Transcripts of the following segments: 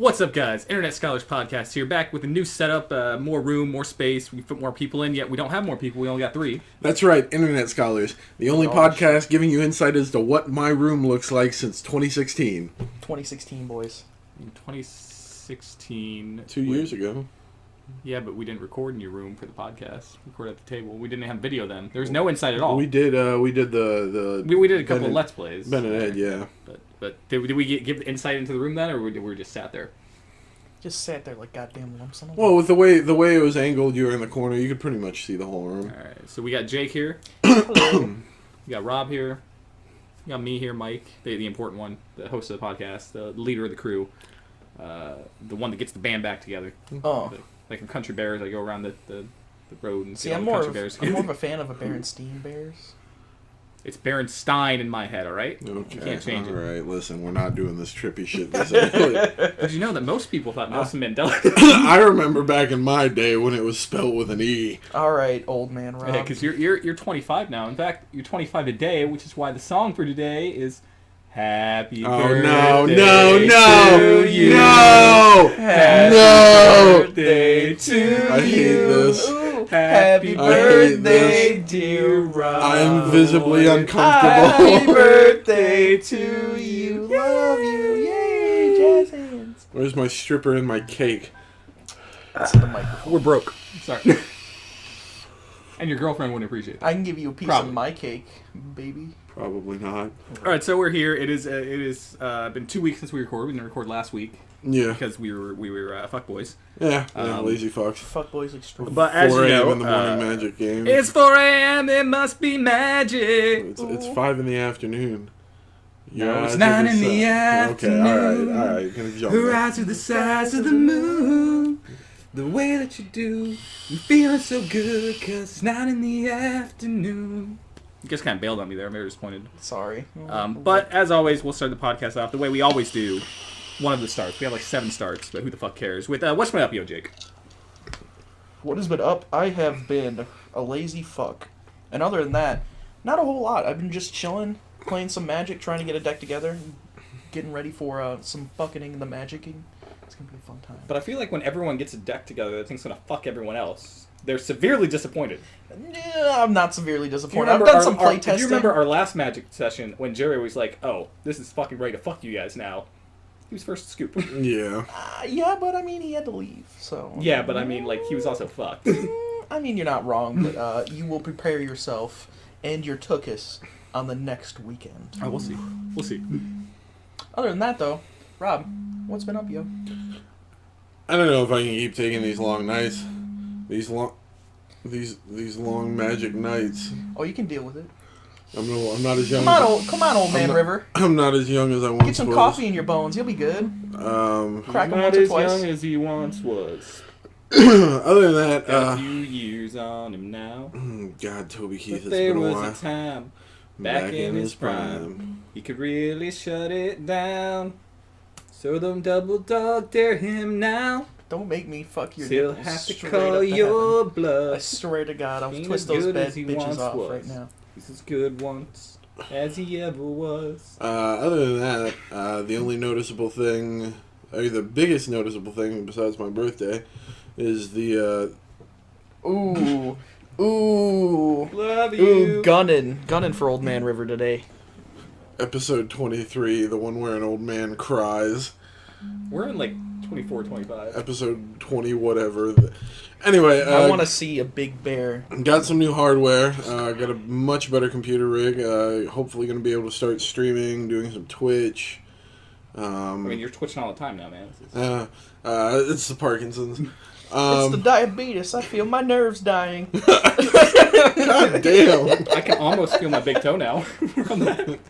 What's up, guys? Internet Scholars Podcast here, back with a new setup, more room, more space. We can fit more people in, yet we don't have more people. We only got 3. That's right, Internet Scholars. The only podcast giving you insight as to what my room looks like since 2016. 2016, boys. In 2016... 2 years ago. Yeah, but we didn't record in your room for the podcast. We recorded at the table. We didn't have video then. There was no insight at all. We did the... We did a couple of Let's Plays. Ben and Ed, yeah. But did we give insight into the room then, or we just sat there? Just sat there like goddamn lumps on a Well, with the way it was angled, you were in the corner, you could pretty much see the whole room. Alright, so we got Jake here. Hello. We got Rob here. We got me here, Mike, the important one, the host of the podcast, the leader of the crew, the one that gets the band back together. Oh. Like in Country Bears, I go around the road and See, all I'm the more Country Bears. I'm more of a fan of a Berenstein Bears. It's Berenstein in my head, alright? Okay. You can't change it. Alright, listen, we're not doing this trippy shit this early. Did you know that most people thought Nelson Mandela... I remember back in my day when it was spelled with an E. Alright, old man Rob. Yeah, because you're 25 now. In fact, you're 25 today, which is why the song for today is Happy Birthday no, to you. No! Happy No! birthday to I hate you. this. Ooh, Happy birthday, this. dear Rob. I am visibly uncomfortable. Happy birthday to you. Love you. Yay, jazz hands. Where's my stripper and my cake? That's in the microphone. We're broke. Sorry. And your girlfriend wouldn't appreciate that. I can give you a piece Probably. of my cake, baby. Probably not. All right, so we're here. It is been 2 weeks since we recorded. We didn't record last week Yeah. because we were fuckboys. Yeah, Um, lazy fucks. Fuck boys extreme. But as 4 you a.m. know, in the morning magic game. it's 4 a.m. It must be magic. It's 5 in the afternoon. No, it's to 9 in sun. the afternoon. Okay, alright. Gonna jump Her there. eyes are the size of the moon. The way that you do, I'm feeling so good, 'cause it's 9 in the afternoon. You guys kind of bailed on me there. I'm very disappointed. Sorry. But as always, we'll start the podcast off the way we always do. One of the starts. We have like 7 starts, but who the fuck cares? With what's been up, yo, Jake? What has been up? I have been a lazy fuck. And other than that, not a whole lot. I've been just chilling, playing some Magic, trying to get a deck together, getting ready for some fucking the magicking. It's going to be a fun time. But I feel like when everyone gets a deck together, that thing's gonna fuck everyone else. They're severely disappointed. Yeah, I'm not severely Do you disappointed. I've remember done some play Do testing. you remember our last Magic session when Jerry was like, "Oh, this is fucking ready to fuck you guys now"? He was first to scoop. Yeah. Yeah, but I mean, he had to leave, so... Yeah, but I mean, like, he was also fucked. I mean, you're not wrong, but you will prepare yourself and your tuchus on the next weekend. Oh, we'll see. We'll see. Other than that, though, Rob, what's been up, yo? I don't know if I can keep taking these long nights. These long magic nights. Oh, you can deal with it. I'm not as young. Come on, old man River. I'm not as young as I once Get some was. coffee in your bones. You'll be good. Crack them once or twice. as he once was. Other than that, Got a few years on him now. God, Toby Keith, But it's there been a was while. a time back in his prime. He could really shut it down. So them double dog dare him now. Don't make me fuck your Still nipples have to straight call up to your heaven. blood. I swear to God, I'll Ain't twist as those good bad as he bitches once off was. right now. He's as good once as he ever was. Other than that, the only noticeable thing, or the biggest noticeable thing besides my birthday, is the Ooh. Love Ooh, gunning for Old Man River today. episode 23, the one where an old man cries. We're in like 24, 25. Episode 20, whatever. Anyway, I want to see a big bear. got some new hardware. Got a much better computer rig. Hopefully going to be able to start streaming, doing some Twitch. I mean, you're twitching all the time now, man. It's the Parkinson's. It's the diabetes. I feel my nerves dying. God damn. I can almost feel my big toe now.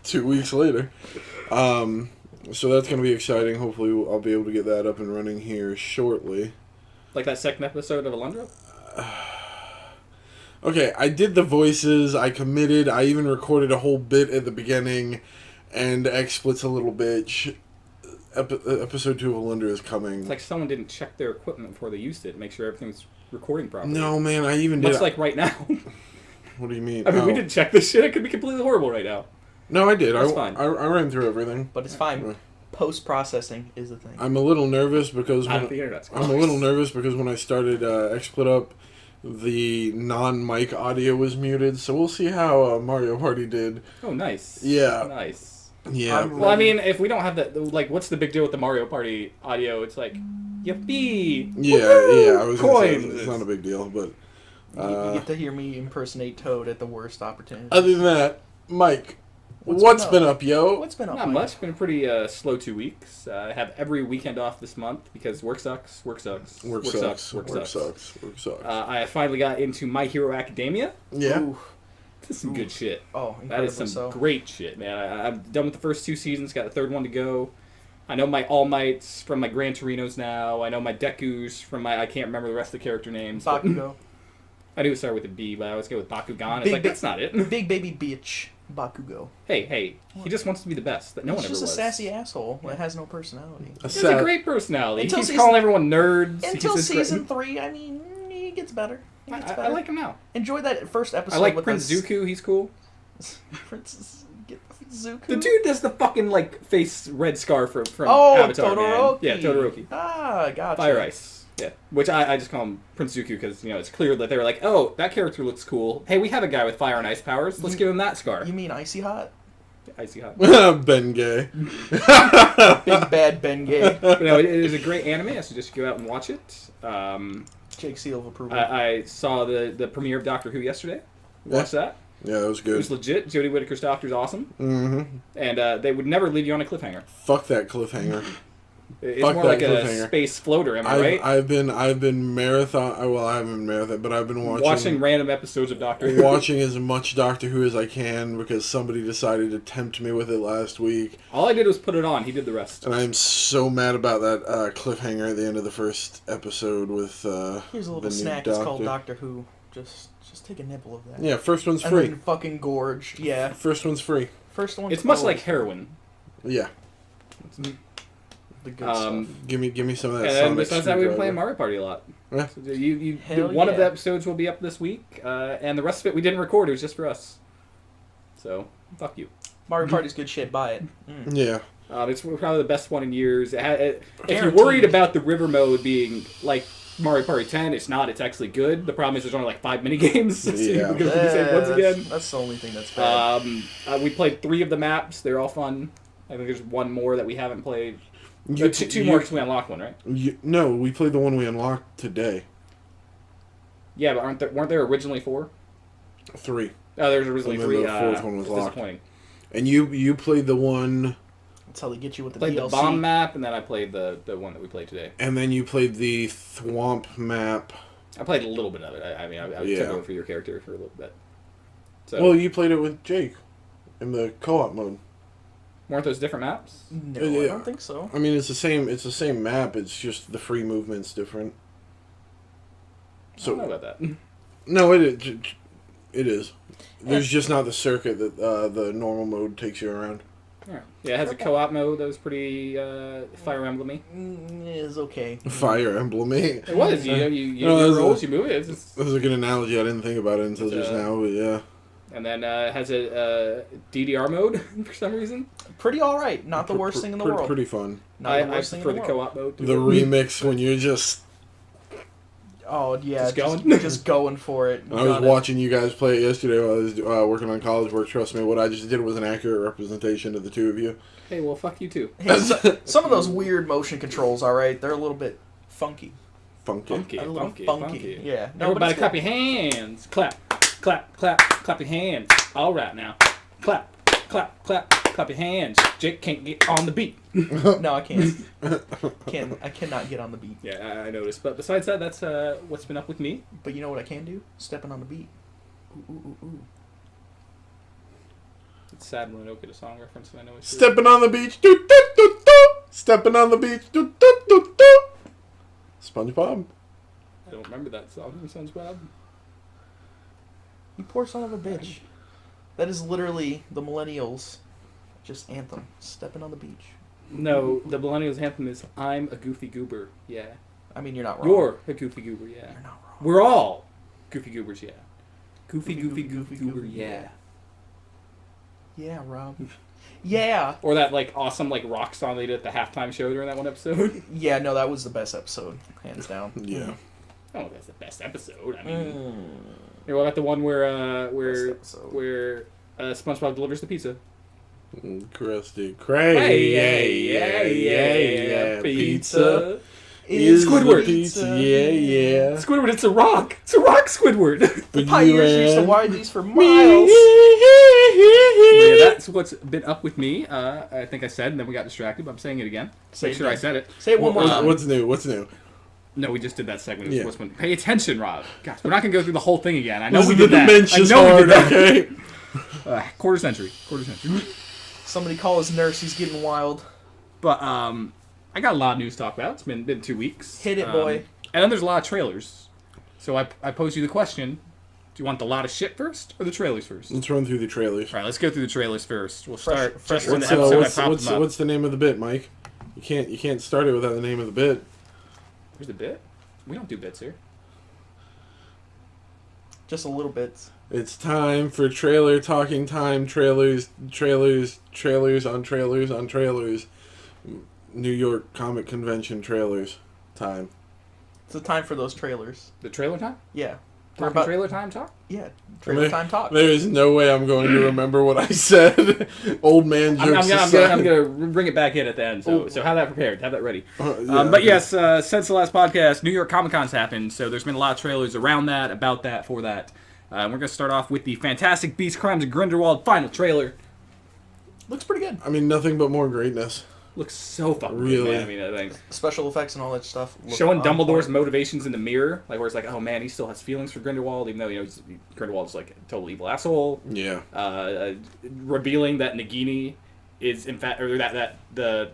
2 weeks later. So that's going to be exciting. Hopefully I'll be able to get that up and running here shortly. Like that second episode of Alundra? Okay, I did the voices. I committed. I even recorded a whole bit at the beginning. And XSplit's a little bitch. Episode 2 of Alundra is coming. It's like someone didn't check their equipment before they used it, make sure everything's recording properly. No, man, I even did. Much like right now. What do you mean? I mean, we didn't check this shit. It could be completely horrible right now. No, I did. That's fine. I ran through everything. But it's fine. Post-processing is the thing. I'm a little nervous because I don't think internet's I'm a little nervous because when I started XSplit Up, the non-mic audio was muted. So we'll see how Mario Party did. Oh, nice. Yeah. Nice. Yeah. Well, I mean, if we don't have that, like, what's the big deal with the Mario Party audio? It's like, yippee! Yeah. Woo-hoo! Yeah. I was gonna say Coins! it's not a big deal, but You get to hear me impersonate Toad at the worst opportunity. other than that, Mike, what's been up, yo? What's been up? Not Mike? much. Been a pretty slow 2 weeks. I have every weekend off this month because work sucks. Work sucks. Work sucks. Work sucks. Work sucks. I finally got into My Hero Academia. Yeah. Ooh. This is some good shit. Oh, That incredibly is some so. great shit, man. I'm done with the first 2 seasons. Got the third one to go. I know my All Mights from my Gran Torinos now. I know my Dekus from my... I can't remember the rest of the character names. but- Bakugo. I knew it started with a B, but I always go with Bakugan. It's Big like, ba- that's not it. Big baby bitch. Bakugo. Hey, he just wants to be the best. That no one He's ever just was. a sassy asshole that has no personality. He's a great personality. Until He's season- calling everyone nerds. Until He's just season 3, I mean, he gets better. He gets I better. like him now. Enjoy that first episode. I like with Prince us. Zuko. He's cool. Princess Zuko. The dude does the fucking like face red scar from Oh, Avatar. Todoroki. Man. Yeah, Todoroki. Ah, gotcha. Fire Ice. Yeah, which I just call him Prince Zuko because it's clear that they were like, oh, that character looks cool. Hey, we have a guy with fire and ice powers. Let's give him that scar. You mean Icy Hot? Icy hot. Ben Gay. Big bad Ben Gay. But no, it is a great anime. I suggest you go out and watch it. Jake Seal of approval. I saw the premiere of Doctor Who yesterday. Watched that. Yeah, that was It good. was legit. Jodie Whittaker's Doctor's awesome. Mm-hmm. And they would never leave you on a cliffhanger. Fuck that cliffhanger. It's Fuck more that like a cliffhanger. space floater, am I right? I've been marathon. Well, I haven't been marathon, but I've been Watching random episodes of Doctor Who. watching as much Doctor Who as I can because somebody decided to tempt me with it last week, All I did was put it on. He did the rest. and I'm so mad about that cliffhanger at the end of the first episode with Here's a the little new snack. Doctor. It's called Doctor Who. Just take a nibble of that. Yeah, first one's And free. then fucking gorged. Yeah. First one's free. First one's It's much always like heroin. Yeah, the good stuff. give me some of that. And then Sonic besides that, we've been screwdriver. playing Mario Party a lot. Yeah. So you Hell one of the yeah. episodes will be up this week, and the rest of it we didn't record. It was just for us. So, fuck you. Mario Party's good shit. Buy it. Yeah. It's probably the best one in years. If you're Guaranteed. worried about the river mode being like Mario Party 10, it's not. It's actually good. The problem is there's only like 5 mini games, so you Yeah. can go through the same ones again. That's the only thing that's bad. We played 3 of the maps. They're all fun. I think there's one more that we haven't played. Two more because we unlocked one, right? No, we played the one we unlocked today. Yeah, but weren't there originally 4? 3. Oh, there's originally And then 3. the fourth one was it's locked. disappointing. And you played the one, That's how they get you with the Played DLC. the bomb map, and then I played the one that we played today. and then you played the Thwomp map. I played a little bit of it. I took Yeah. over for your character for a little bit. So, Well, you played it with Jake in the co-op mode. weren't those different maps? No, Yeah. I don't think so. I mean, it's the same. It's the same map. It's just the free movement's different. I don't know about that. No, it is. There's just not the circuit that the normal mode takes you around. Alright. Yeah, it has a co-op mode that was pretty Fire Emblem-y. It's okay. Fire Emblem-y. It was. You No, you that's rolls, you move it. It's just, That was a good analogy. I didn't think about it until just now, but yeah. and then it has a DDR mode for some reason. Pretty alright. Not the worst thing in the world. Pretty fun. Not the I worst thing in prefer the the world. co-op mode. to The it. remix when you're just... Oh, yeah. Just going? Just going for it. I was Got it. watching you guys play it yesterday while I was working on college work. Trust me, what I just did was an accurate representation of the two of you. Hey, well, fuck you too. Hey, some of those weird motion controls, alright, they're a little bit funky. Funky. Funky, A little funky, funky. funky. Yeah. No, Everybody but clap your hands. Clap, clap, clap, clap your hands. All right now. Clap, clap, clap, clap your hands. Jake can't get on the beat. No, I can't. I cannot get on the beat. Yeah, I noticed. But besides that, that's what's been up with me. But you know what I can do? Stepping on the beat. Ooh, ooh, ooh, ooh. It's sad when I don't get a song reference and I know it's Stepping on the beach. Doo, doo, doo, doo. Stepping on the beach. Doo, doo, doo, doo. SpongeBob. I don't remember that song. It sounds bad. You poor son of a bitch. That is literally the millennials' just anthem. Stepping on the beach. No, the Millennials anthem is "I'm a goofy goober." Yeah, I mean, you're not wrong. you're a goofy goober. Yeah, You're not wrong. we're all goofy goobers. Yeah, goofy Goofy, goofy goofy, goober. goofy, Yeah. Yeah, Rob. Yeah. Or that like awesome like rock song they did at the halftime show during that one episode. Yeah, no, that was the best episode, hands down. Yeah. I don't know if that's the best episode. I mean, what about the one where SpongeBob delivers the pizza? Krusty Krab. Yeah, Pizza. Is Squidward. Pizza. Yeah. Squidward, it's a rock. It's a rock, Squidward. The pioneers used to ride these for Me. miles. Yeah, that's what's been up with me. I think I said, and then we got distracted, but I'm saying it again. Say Make it sure I again. said it. Say it one more time. What's new? What's new? No, we just did that segment. It was Yeah. what's been- Pay attention, Rob. Gosh, we're not going to go through the whole thing again. I know This we is did the that. dementia's I know we hard, did that. okay? Quarter century. Somebody call his nurse. He's getting wild. But I got a lot of news to talk about. It's been 2 weeks. Hit it, boy. And then there's a lot of trailers. So I pose you the question: do you want the lot of shit first or the trailers first? Let's run through the trailers. All right, let's go through the trailers first. We'll start fresh just in the from the episode I popped them up. What's the name of the bit, Mike? You can't start it without the name of the bit. Here's the bit. We don't do bits here. Just a little bit. It's time for trailer talking time. Trailers on trailers on trailers. New York Comic Convention trailers time. It's the time for those trailers. The trailer time? Yeah. Talking trailer time talk? Yeah. Trailer time talk. There is no way I'm going to remember what I said. Old man jokes I'm gonna bring it back in at the end. So have that prepared. Have that ready. yeah. But yes, since the last podcast, New York Comic Con's happened. So there's been a lot of trailers around that, about that, for that. We're gonna start off with the Fantastic Beasts: Crimes of Grindelwald final trailer. Looks pretty good. I mean, nothing but more greatness. Looks so fucking Really? good, man. I mean, Special effects and all that stuff. look showing on Dumbledore's point. motivations in the mirror, like where it's like, oh man, he still has feelings for Grindelwald, even though Grindelwald's like a total evil asshole. Yeah. Revealing that Nagini is in fact, or that the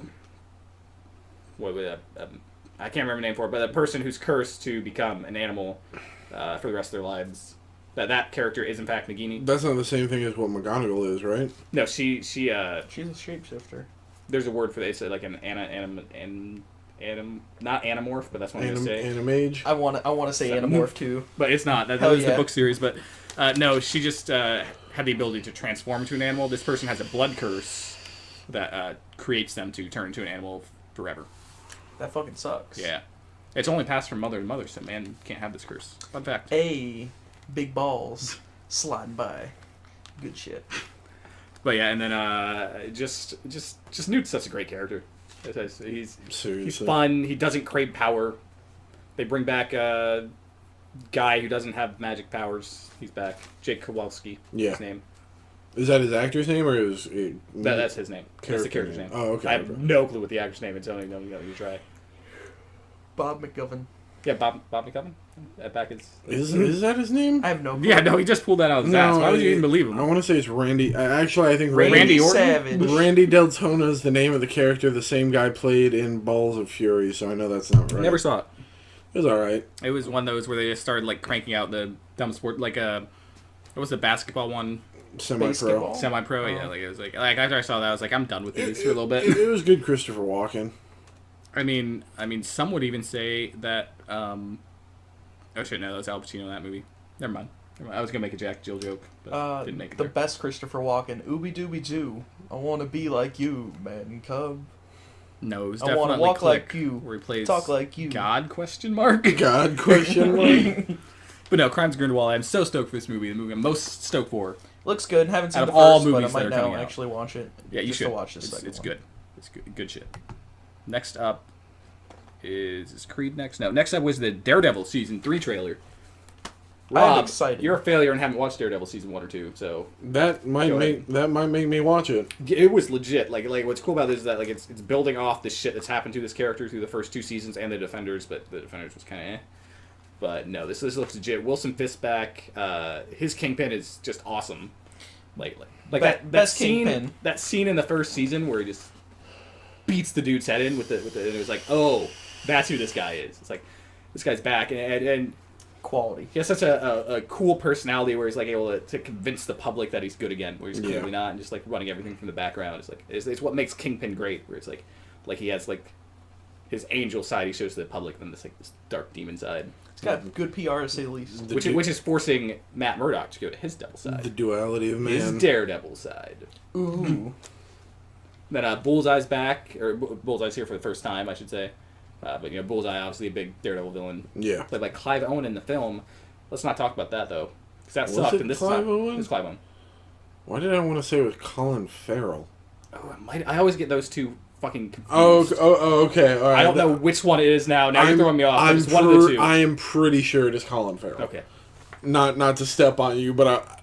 I can't remember the name for it, but the person who's cursed to become an animal for the rest of their lives. That character is in fact Nagini. That's not the same thing as what McGonagall is, right? No, she's She's a shapeshifter. there's a word for they say like an not animorph, but that's what I'm gonna say. Animage. I want to say Animorph too. But it's not. That Hell is yeah. the book series. But no, she just had the ability to transform into an animal. This person has a blood curse that creates them to turn into an animal forever. That fucking sucks. Yeah. It's only passed from mother to mother, so man can't have this curse. Fun fact. Big balls sliding by. Good shit. But yeah, and then just Newt's such a great character. He's Seriously. fun. He doesn't crave power. They bring back a guy who doesn't have magic powers. He's back. Jake Kowalski. Yeah. His name. Is that his actor's name or is That's his name. That's the character's name. Oh, okay. I have no clue what the actor's name is. I don't even know. You try. Bob McGovern. Yeah, Bob McCubbin. Back Is that his name? I have no clue. Yeah, no, he just pulled that out of his ass. Why would you even believe him? I want to say it's Randy. Actually, I think Randy Orton? Savage. Randy Deltona is the name of the character the same guy played in Balls of Fury, so I know that's not right. Never saw it. It was alright. It was one of those where they just started like cranking out the dumb sport, like what was the basketball one? Semi-pro. Basketball. Semi-pro, yeah. Like it was like after I saw that, I was like, I'm done with these for a little bit. It was good Christopher Walken. I mean, some would even say that. Oh shit, no, that was Al Pacino in that movie. Never mind. I was gonna make a Jack Jill joke, but didn't make it. The There. best Christopher Walken. Ooby dooby doo. I want to be like you, man cub. No, it was I definitely wanna walk Click, like you, where he plays talk like you. God question mark. God, question mark. But no, Crimes of Grindelwald. I'm so stoked for this movie. The movie I'm most stoked for. Looks good. Haven't seen Out the of all first, but I movies that might are now coming out. actually watch it. Yeah, you just should. to watch this second It's one. good. It's good shit. Next up is Creed next? No, next up was the Daredevil Season 3 trailer. Rob, I'm excited. you're a failure and haven't watched Daredevil Season 1 or 2, so... That might Go make me watch it. It was legit. Like what's cool about this is that like it's building off the shit that's happened to this character through the first 2 seasons and the Defenders, but the Defenders was kind of eh. But no, this looks legit. Wilson Fisk's back. His Kingpin is just awesome. Like that best scene. Kingpin. That scene in the first season where he just beats the dude's head in with the and it was like, oh, that's who this guy is. It's like this guy's back and Quality. he has such a cool personality where he's like able to convince the public that he's good again, where he's clearly not, and just like running everything from the background. It's like it's what makes Kingpin great, where it's like he has like his angel side he shows to the public, and then this dark demon side. It's got good PR to say the least. Which is forcing Matt Murdock to go to his devil side. The duality of man. His Daredevil side. Ooh. Then Bullseye's back, or Bullseye's here for the first time, I should say. But Bullseye, obviously a big Daredevil villain. Yeah. Played by Clive Owen in the film. Let's not talk about that though, because that Was sucked. it And this Clive is Owen? It's Clive Owen. Why did I want to say it was Colin Farrell? Oh, I always get those two fucking confused. Okay, all right. I don't know which one it is now. Now you're throwing me off. It's one of the two. I am pretty sure it is Colin Farrell. Okay. Not to step on you, but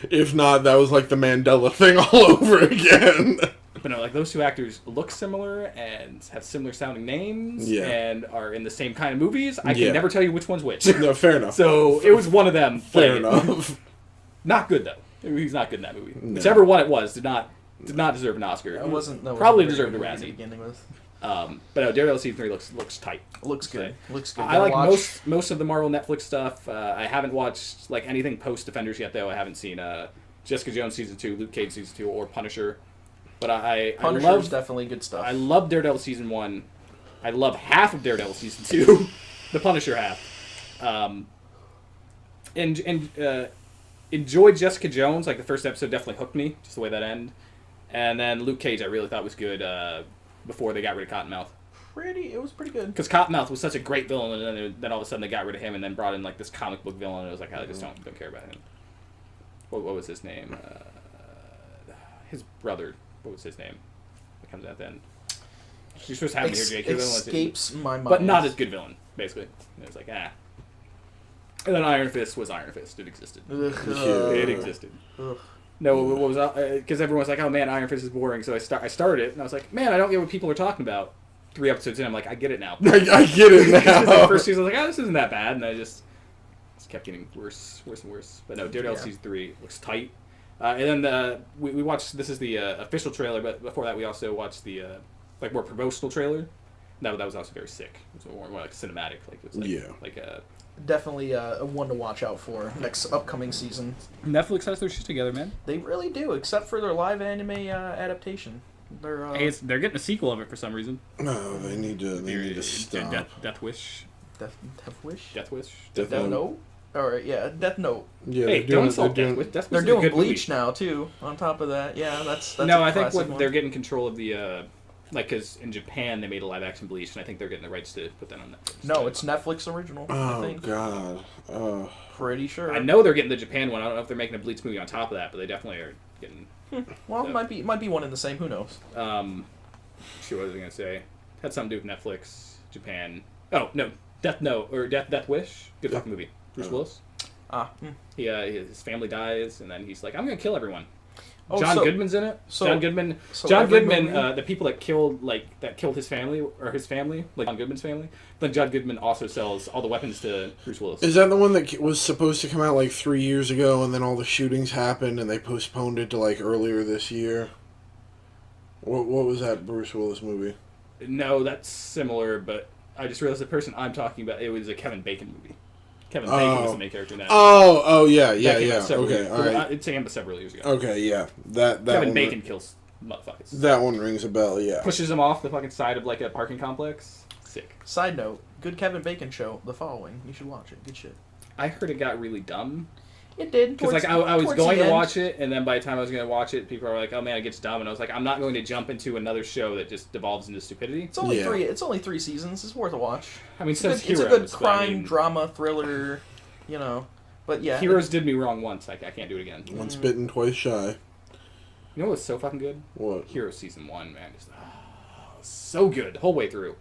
if not, that was like the Mandela thing all over again. But no, like those two actors look similar and have similar sounding names and are in the same kind of movies. I can never tell you which one's which. No, fair enough. So it was one of them. Fair enough. Not good though. He's not good in that movie. No. Whichever one it was did not deserve an Oscar. That wasn't Probably very deserved a good Razzie. to begin with. But no, Daredevil season 3 looks tight. Looks good. Looks good. I like most of the Marvel Netflix stuff. I haven't watched like anything post Defenders yet though. I haven't seen Jessica Jones season 2, Luke Cage season 2, or Punisher. But Punisher's I love definitely good stuff. I love Daredevil season 1. I love half of Daredevil season 2, the Punisher half. Enjoyed Jessica Jones. Like the first episode definitely hooked me, just the way that ended. And then Luke Cage I really thought was good before they got rid of Cottonmouth. It was pretty good. Because Cottonmouth was such a great villain, and then all of a sudden they got rid of him and then brought in like this comic book villain, and it was like, I just don't care about him. What was his name? His brother. What was his name? That comes out then. You're supposed to have him here, Jake. Escapes my mind. But not as good villain, basically. It was like, And then Iron Fist was Iron Fist. It existed. It existed. Ugh. No, what was because everyone was like, "Oh man, Iron Fist is boring." So I started it, and I was like, "Man, I don't get what people are talking about." 3 episodes in, I'm like, "I get it now." I get it now. The first season, I was like, "Oh, this isn't that bad," and I just kept getting worse and worse. But no, Daredevil season 3 looks tight. And then we watched. This is the official trailer, but before that, we also watched the more promotional trailer. That was also very sick. It was more like cinematic. Definitely a one to watch out for next upcoming season. Netflix has their shit together, man. They really do, except for their live anime adaptation. They're getting a sequel of it for some reason. No, they need to stop. Death Wish. Death Wish. Death Wish. Death Note. All right, yeah, Death Note. Yeah, hey, don't insult Death Wish. They're doing Bleach now too. On top of that, yeah, that's no. I think they're getting control of the because in Japan they made a live action Bleach, and I think they're getting the rights to put that on Netflix. No, it's Netflix original. Oh I think. God. Pretty sure. I know they're getting the Japan one. I don't know if they're making a Bleach movie on top of that, but they definitely are getting. Well, it might be one and the same. Who knows? Shoot, what was I gonna say? Had something to do with Netflix, Japan. Oh no, Death Note or Death Wish. Good fucking movie. Bruce Willis. His family dies, and then he's like, "I'm gonna kill everyone." John Goodman's in it. John Goodman. The people that killed his family, like John Goodman's family. Then John Goodman also sells all the weapons to Bruce Willis. Is that the one that was supposed to come out like 3 years ago, and then all the shootings happened, and they postponed it to like earlier this year? What was that Bruce Willis movie? No, that's similar, but I just realized the person I'm talking about, it was a Kevin Bacon movie. Kevin Bacon was the main character in that. Yeah. Okay, all right. It's him several years ago. Okay, yeah. That Kevin Bacon kills motherfuckers. That one rings a bell, yeah. Pushes him off the fucking side of like a parking complex. Sick. Side note, good Kevin Bacon show, The Following. You should watch it. Good shit. I heard it got really dumb. It did. Because I was going to watch it, and then by the time I was going to watch it, people were like, "Oh man, it gets dumb," and I was like, "I'm not going to jump into another show that just devolves into stupidity." It's only three. It's only 3 seasons. It's worth a watch. I mean, it's a good crime but, drama thriller, you know. But yeah, Heroes did me wrong once. I can't do it again. Once bitten, twice shy. You know what's so fucking good? What? Heroes season 1, man, just so good the whole way through.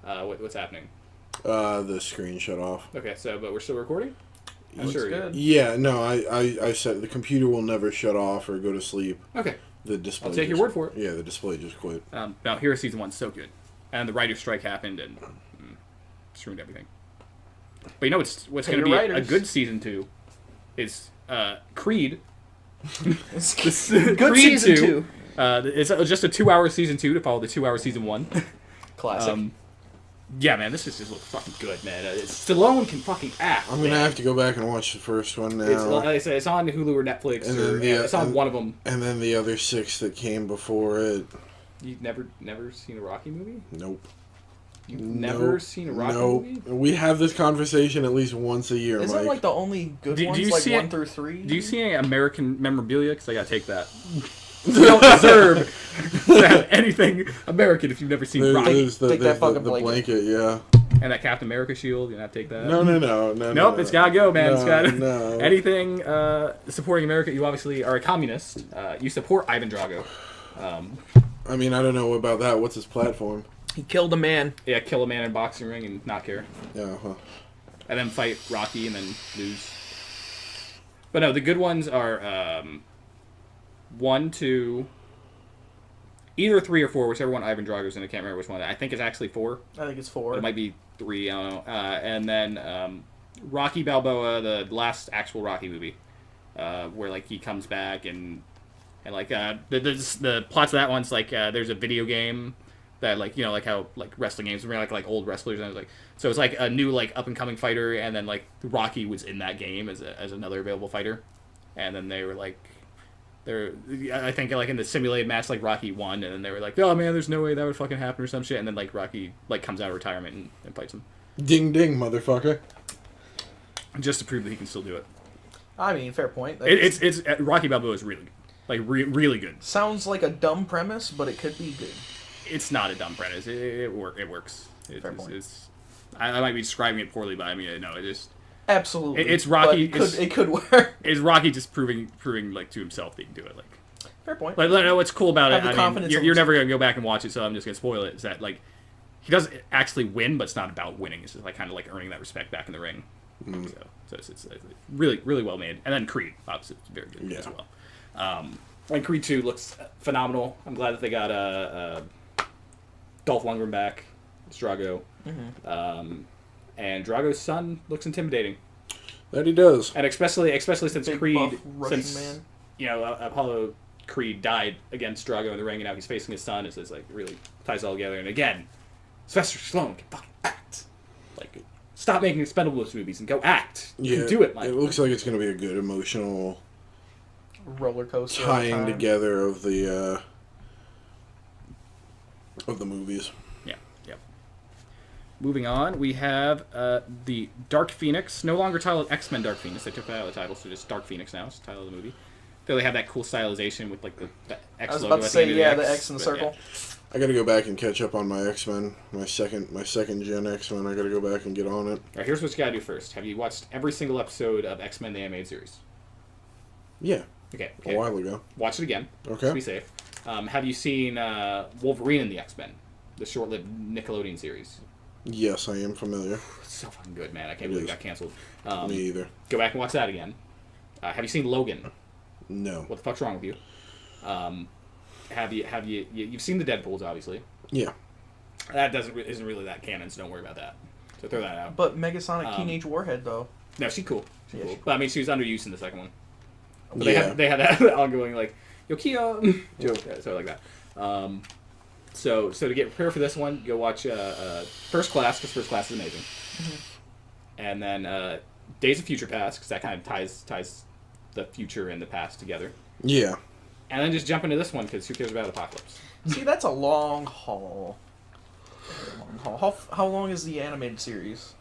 What's happening? The screen shut off. Okay, but we're still recording. Looks good. Yeah, no, I said the computer will never shut off or go to sleep. Okay. The display. I'll take your word for it. Yeah, the display just quit. Now, Heroes season 1's so good, and the writer's strike happened and ruined everything. But you know what's going to be a good season 2 is Creed. Good Creed season 2. It's just a 2-hour season 2 to follow the 2-hour season 1. Classic. Yeah, man, this just looks fucking good, man. Stallone can fucking act. I'm gonna have to go back and watch the first one now. Like I said, it's on Hulu or Netflix, it's on one of them. And then the other 6 that came before it. You've never seen a Rocky movie? Nope. You've never seen a Rocky movie? We have this conversation at least once a year, Isn't Mike. like the only good ones, like 1 through 3? Do you see any American memorabilia? Because I gotta take that. You don't deserve to have anything American if you've never seen Rocky. There's Take that fucking the blanket, yeah. And that Captain America shield, you have to take that. No. Nope, no. it's gotta go, man. It's gotta No. anything supporting America. You obviously are a communist. You support Ivan Drago. I mean, I don't know about that. What's his platform? He killed a man. Yeah, kill a man in a boxing ring and not care, Yeah, huh. and then fight Rocky and then lose. But no, the good ones are 1, 2, either 3 or 4, whichever one Ivan Drago's in. I can't remember which one. I think it's actually 4. I think it's 4. It might be 3. I don't know. And then Rocky Balboa, the last actual Rocky movie, where like he comes back and like the plots of that one's like there's a video game that like like how like wrestling games were like old wrestlers, and it was like so it's like a new like up and coming fighter, and then like Rocky was in that game as another available fighter, and then they were like. I think like in the simulated match, like Rocky won, and then they were like, "Oh man, there's no way that would fucking happen" or some shit, and then like Rocky like comes out of retirement and fights him, Ding ding, motherfucker. just to prove that he can still do it. I mean, fair point. It's Rocky Balboa is really good, like really good. Sounds like a dumb premise, but it could be good. It's not a dumb premise. It works. Fair point. I might be describing it poorly, but I mean no, it just Absolutely. it's Rocky. But it could work. It's Rocky just proving like to himself that he can do it. Like Fair point. Like, what's cool about Have it, the I mean, confidence you're never going to go back and watch it, so I'm just going to spoil it, is that, like, he doesn't actually win, but it's not about winning. It's just, like, kind of, like, earning that respect back in the ring. So it's really, really well made. And then Creed, obviously, it's very good as well. And Creed 2 looks phenomenal. I'm glad that they got Dolph Lundgren back. It's Drago. And Drago's son looks intimidating. That he does. And especially since Big Creed, buff Russian man. Apollo Creed died against Drago in the ring, and now he's facing his son. It's like really ties it all together. And again, Sylvester Stallone can fucking act. Like, stop making Expendables movies and go act. You can do it, Mike. It looks like it's going to be a good emotional Roller coaster. tying together of the movies. Moving on, we have the Dark Phoenix, no longer titled X-Men Dark Phoenix. They took that out of the title, so just Dark Phoenix now. It's the title of the movie. Though they have that cool stylization with like the X I was logo. about to say, the X in the circle. I got to go back and catch up on my X-Men, my second gen X-Men. I got to go back and get on it. All right, here's what you got to do first. Have you watched every single episode of X-Men the animated series? Yeah. Okay. A while ago. Watch it again. Okay. Just be safe. Have you seen Wolverine and the X-Men, the short-lived Nickelodeon series? Yes, I am familiar. It's so fucking good, man. I can't believe it got canceled. Me either. Go back and watch that again. Have you seen Logan? No. What the fuck's wrong with you? You've seen the Deadpools, obviously. Yeah. That isn't really that canon, so don't worry about that. So throw that out. But Megasonic Teenage Warhead, though. No, she's cool. Yeah, Cool. she's But I mean, she was underused in the second one. But Yeah. they had that ongoing like Yokia joke, so like that. So to get prepared for this one, go watch First Class, because First Class is amazing. And then Days of Future Past, because that kind of ties the future and the past together. Yeah. And then just jump into this one, because who cares about Apocalypse? See, that's a long haul. How long is the animated series?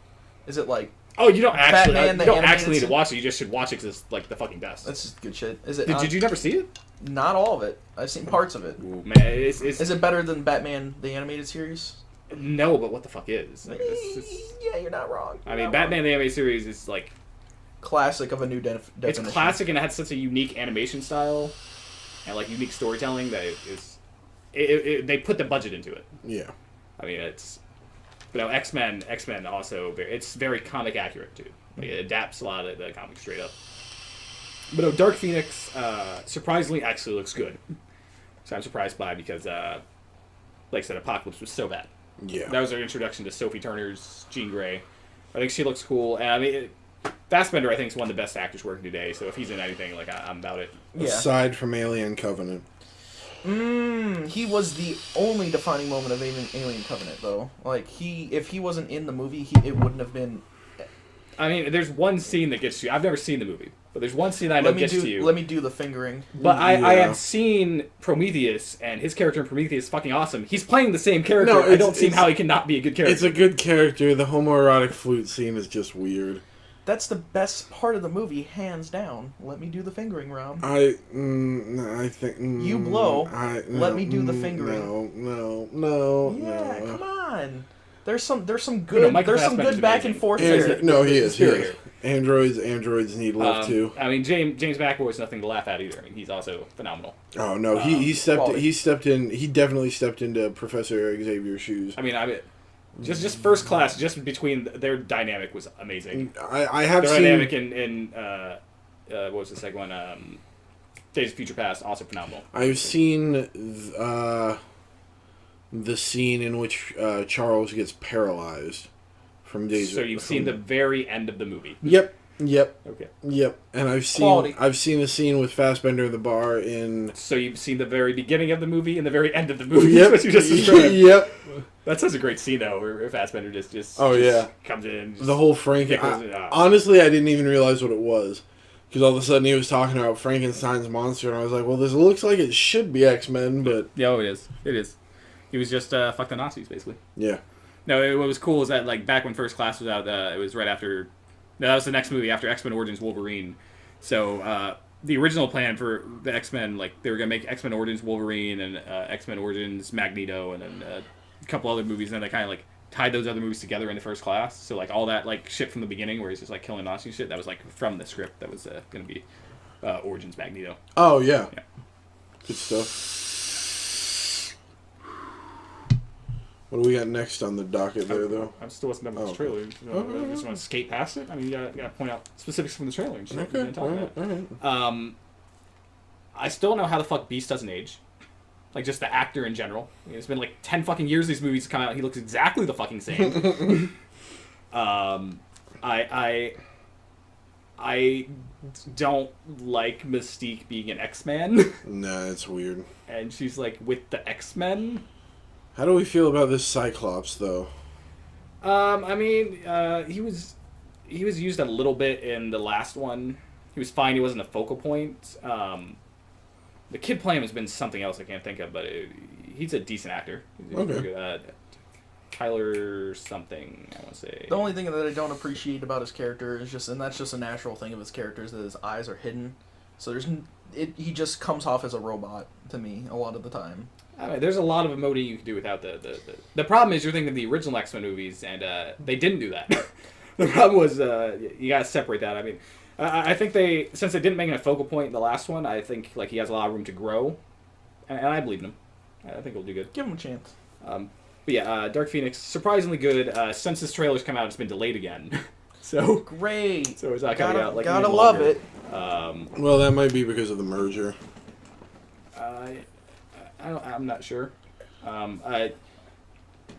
Is it like... Oh, you don't actually Batman, the need to animated watch it. You just should watch it because it's like the fucking best. That's just good shit. Is it? Did you never see it? Not all of it. I've seen parts of it. Ooh, man, it's Is it better than Batman the animated series? no, but what the fuck is? Like, Yeah, you're not wrong. I mean, Batman the animated series is like Classic of a new definition. it's classic and it had such a unique animation style and like unique storytelling that they put the budget into it. Yeah. I mean, but no, X-Men also it's very comic accurate too. Like, it adapts a lot of the comics straight up. But no, Dark Phoenix surprisingly actually looks good. So I'm surprised by it because, like I said, Apocalypse was so bad. Yeah. That was our introduction to Sophie Turner's Jean Grey. I think she looks cool, and I mean, Fassbender I think is one of the best actors working today. So if he's in anything, like I'm about it. Yeah. Aside from Alien Covenant. He was the only defining moment of Alien Covenant, though. Like, if he wasn't in the movie, it wouldn't have been... I mean, there's one scene that gets you. I've never seen the movie, but there's one scene that I know gets to you. Let me do the fingering. But I have seen Prometheus, and his character in Prometheus is fucking awesome. He's playing the same character. No, I don't see how he cannot be a good character. It's a good character. The homoerotic flute scene is just weird. That's the best part of the movie, hands down. Let me do the fingering, Rob. I think You blow. Let me do the No, fingering. no. Yeah, come on. There's some No, good Michael there's some Fassbender's good back and amazing. forth And, there. no, he is. He Superior. is. Androids need love too. I mean, James McAvoy's nothing to laugh at either. I mean, he's also phenomenal. Oh no, he quality. stepped in. He definitely stepped into Professor Xavier's shoes. I mean, just first class, just between their dynamic was amazing. I have Their seen dynamic in what was the second one? Days of Future Past, also phenomenal. I've seen the scene in which Charles gets paralyzed from Days. So you've seen the very end of the movie. Yep. Okay. And I've Quality. seen the scene with Fassbender in the bar in. So you've seen the very beginning of the movie and the very end of the movie. Yep. What you just described. Yep. That's such a great scene though, where Fassbender just Oh, yeah. comes in. Just The whole Frank. pickles it up. Honestly, I didn't even realize what it was. Because all of a sudden he was talking about Frankenstein's monster, and I was like, well, this looks like it should be X-Men, but... Yeah, it is. It is. He was just fuck the Nazis, basically. Yeah. No, what was cool is that, like, back when First Class was out, it was right after... No, that was the next movie after X-Men Origins Wolverine. So, the original plan for the X-Men, like, they were going to make X-Men Origins Wolverine and X-Men Origins Magneto and then a couple other movies, and then they kind of, like, tied those other movies together into First Class. So, like, all that, like, shit from the beginning where he's just, like, killing Nazi shit, that was, like, from the script that was going to be Origins Magneto. Oh, yeah. Yeah. Good stuff. What do we got next on the docket there, though? I still wasn't done with this okay. trailer. I just want to skate past it. I mean, you gotta point out specifics from the trailer and shit. Okay, and talk about it. alright. I still don't know how the fuck Beast doesn't age. Like, just the actor in general. I mean, it's been like 10 fucking years these movies come out. He looks exactly the fucking same. I don't like Mystique being an X-Man. Nah, it's weird. And she's like with the X-Men. How do we feel about this Cyclops, though? I mean, he was used a little bit in the last one. He was fine. He wasn't a focal point. The kid playing him has been something else I can't think of, but he's a decent actor. He's Okay. pretty good. Tyler something, I want to say. The only thing that I don't appreciate about his character is just, and that's just a natural thing of his character, is that his eyes are hidden. So he just comes off as a robot to me a lot of the time. I mean, there's a lot of emoting you can do without the problem is you're thinking of the original X-Men movies, and they didn't do that. The problem was you gotta separate that. I mean, I think since they didn't make it a focal point in the last one, I think like he has a lot of room to grow, and I believe in him. I think he'll do good. Give him a chance. But yeah, Dark Phoenix, surprisingly good. Since this trailer's come out, it's been delayed again. So Great. So it's not coming out like gotta even love longer. it. Well, that might be because of the merger. I'm not sure. I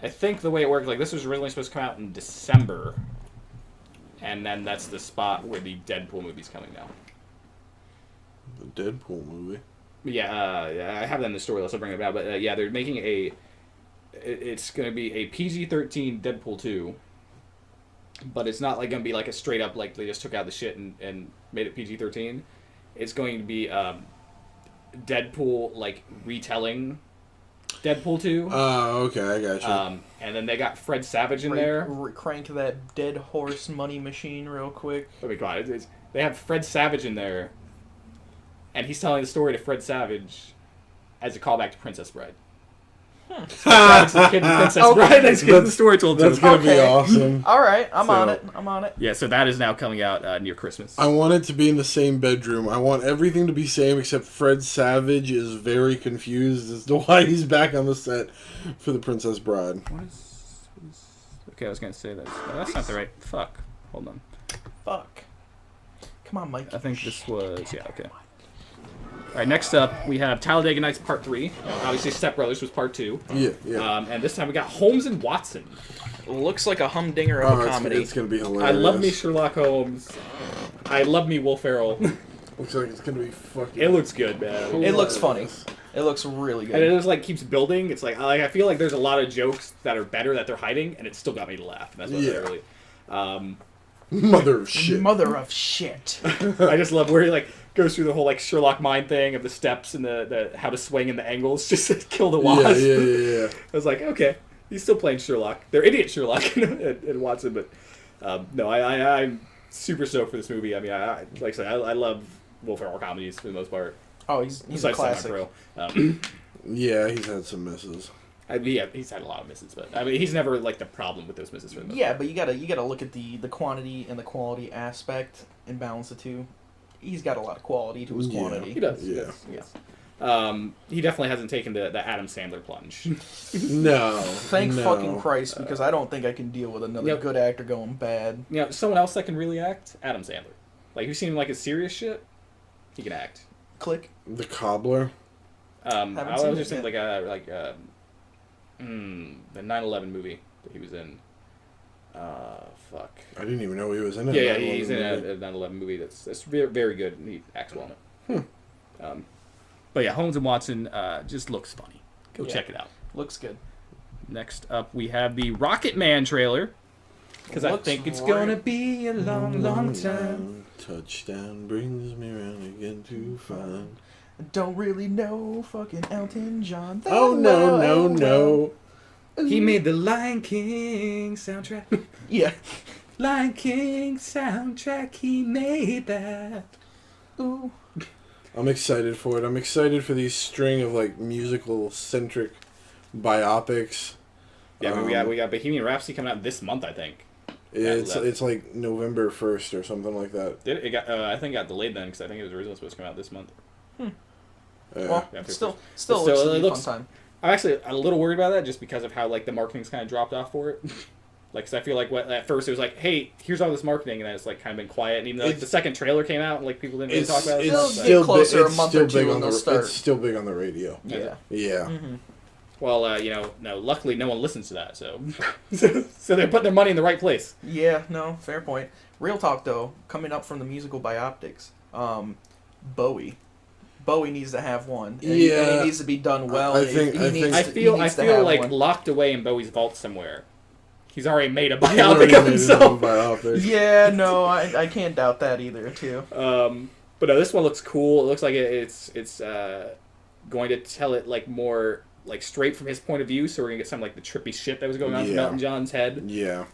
think the way it worked, like this was originally supposed to come out in December, and then that's the spot where the Deadpool movie's coming now. The Deadpool movie. But yeah, I have that in the story. Let's bring it out. But yeah, they're making it's going to be a PG-13 Deadpool 2, but it's not like going to be like a straight up like they just took out the shit and made it PG-13. It's going to be Deadpool like retelling Deadpool 2. Oh, okay, I got you. And then they got Fred Savage in there. Crank that dead horse money machine real quick. Oh my god, they have Fred Savage in there, and he's telling the story to Fred Savage as a callback to Princess Bride. Savage's the kid in Princess Bride. That's getting the story told to That's him. gonna be Okay. awesome. All right, I'm So- on it. I'm on it. Yeah, so that is now coming out near Christmas. I want it to be in the same bedroom. I want everything to be same except Fred Savage is very confused as to why he's back on the set for the Princess Bride. What is okay, I was going to say that. No, that's not the right... Fuck. Hold on. Fuck. Come on, Mike. I think this was... Yeah, okay. Alright, next up, we have Talladega Nights Part 3. Obviously, Step Brothers was Part 2. Yeah. And this time we got Holmes and Watson. Looks like a humdinger of a comedy. It's gonna be hilarious. I love me Sherlock Holmes. I love me Will Ferrell. Looks like it's gonna be fucking. It looks good, man. It looks funny. It looks really good. And it just like keeps building. It's like I feel like there's a lot of jokes that are better that they're hiding, and it still got me to laugh. And that's what I really. Mother of shit. Mother of shit. I just love where he like goes through the whole like Sherlock mind thing of the steps and the how to swing and the angles just to kill the wasp. Yeah. I was like, okay, he's still playing Sherlock. They're idiot Sherlock and Watson, but no, super stoked for this movie. I mean, like I said, I love Will Ferrell comedies for the most part. Oh, he's a Besides classic. Semi-Pro. Yeah, he's had some misses. Yeah, he's had a lot of misses, but I mean, he's never like the problem with those misses for the most Yeah, part. but you gotta look at the quantity and the quality aspect and balance the two. He's got a lot of quality to his Yeah. quantity. He does. Yeah. He does. He definitely hasn't taken the Adam Sandler plunge. No. Thank no. fucking Christ, because I don't think I can deal with another Yep. good actor going bad. You know, someone else that can really act, Adam Sandler. Like, you've seen him like his serious shit, he can act. Click. The Cobbler. I seen was it just thinking yet. the 9/11 movie that he was in. Fuck. I didn't even know he was in it. Yeah, he's in a 9/11 movie that's very, very good, and he acts well in it. But yeah, Holmes and Watson just looks funny. Go check it out. Looks good. Next up, we have the Rocket Man trailer. Because I Looks think it's great. gonna be a long, long time. Touchdown brings me round again to find. Don't really know fucking Elton John. that Oh no, well. no, no. He made the Lion King soundtrack. Yeah. Lion King soundtrack, he made that. Ooh. I'm excited for it. I'm excited for these string of like musical centric biopics. Yeah, I mean, we got Bohemian Rhapsody coming out this month, I think. It's like November 1st or something like that. It got I think it got delayed then because I think it was originally supposed to come out this month. Well, Yeah, still still, looks it to be a looks- fun time. I'm actually a little worried about that just because of how like the marketing's kind of dropped off for it. Like, 'cause I feel like at first it was like, hey, here's all this marketing, and then it's like kind of been quiet. And even though like, the second trailer came out, and like people didn't really talk about it. It'll so- get closer a it's month still or two big and on they'll the start. it's still big on the radio. Yeah. Yeah. Mm-hmm. Well, no, luckily no one listens to that, so so they're putting their money in the right place. Yeah, no, fair point. Real talk though, coming up from the musical biopics, Bowie. Bowie needs to have one. And he needs to be done well. I think- I feel like one. locked away in Bowie's vault somewhere. He's already made a He's already biopic of made his himself. own biopic. Yeah, no, I can't doubt that either, too. But no, this one looks cool. It looks like it's going to tell it like more like straight from his point of view. So we're gonna get some like the trippy shit that was going on from Yeah. Elton John's head. Yeah.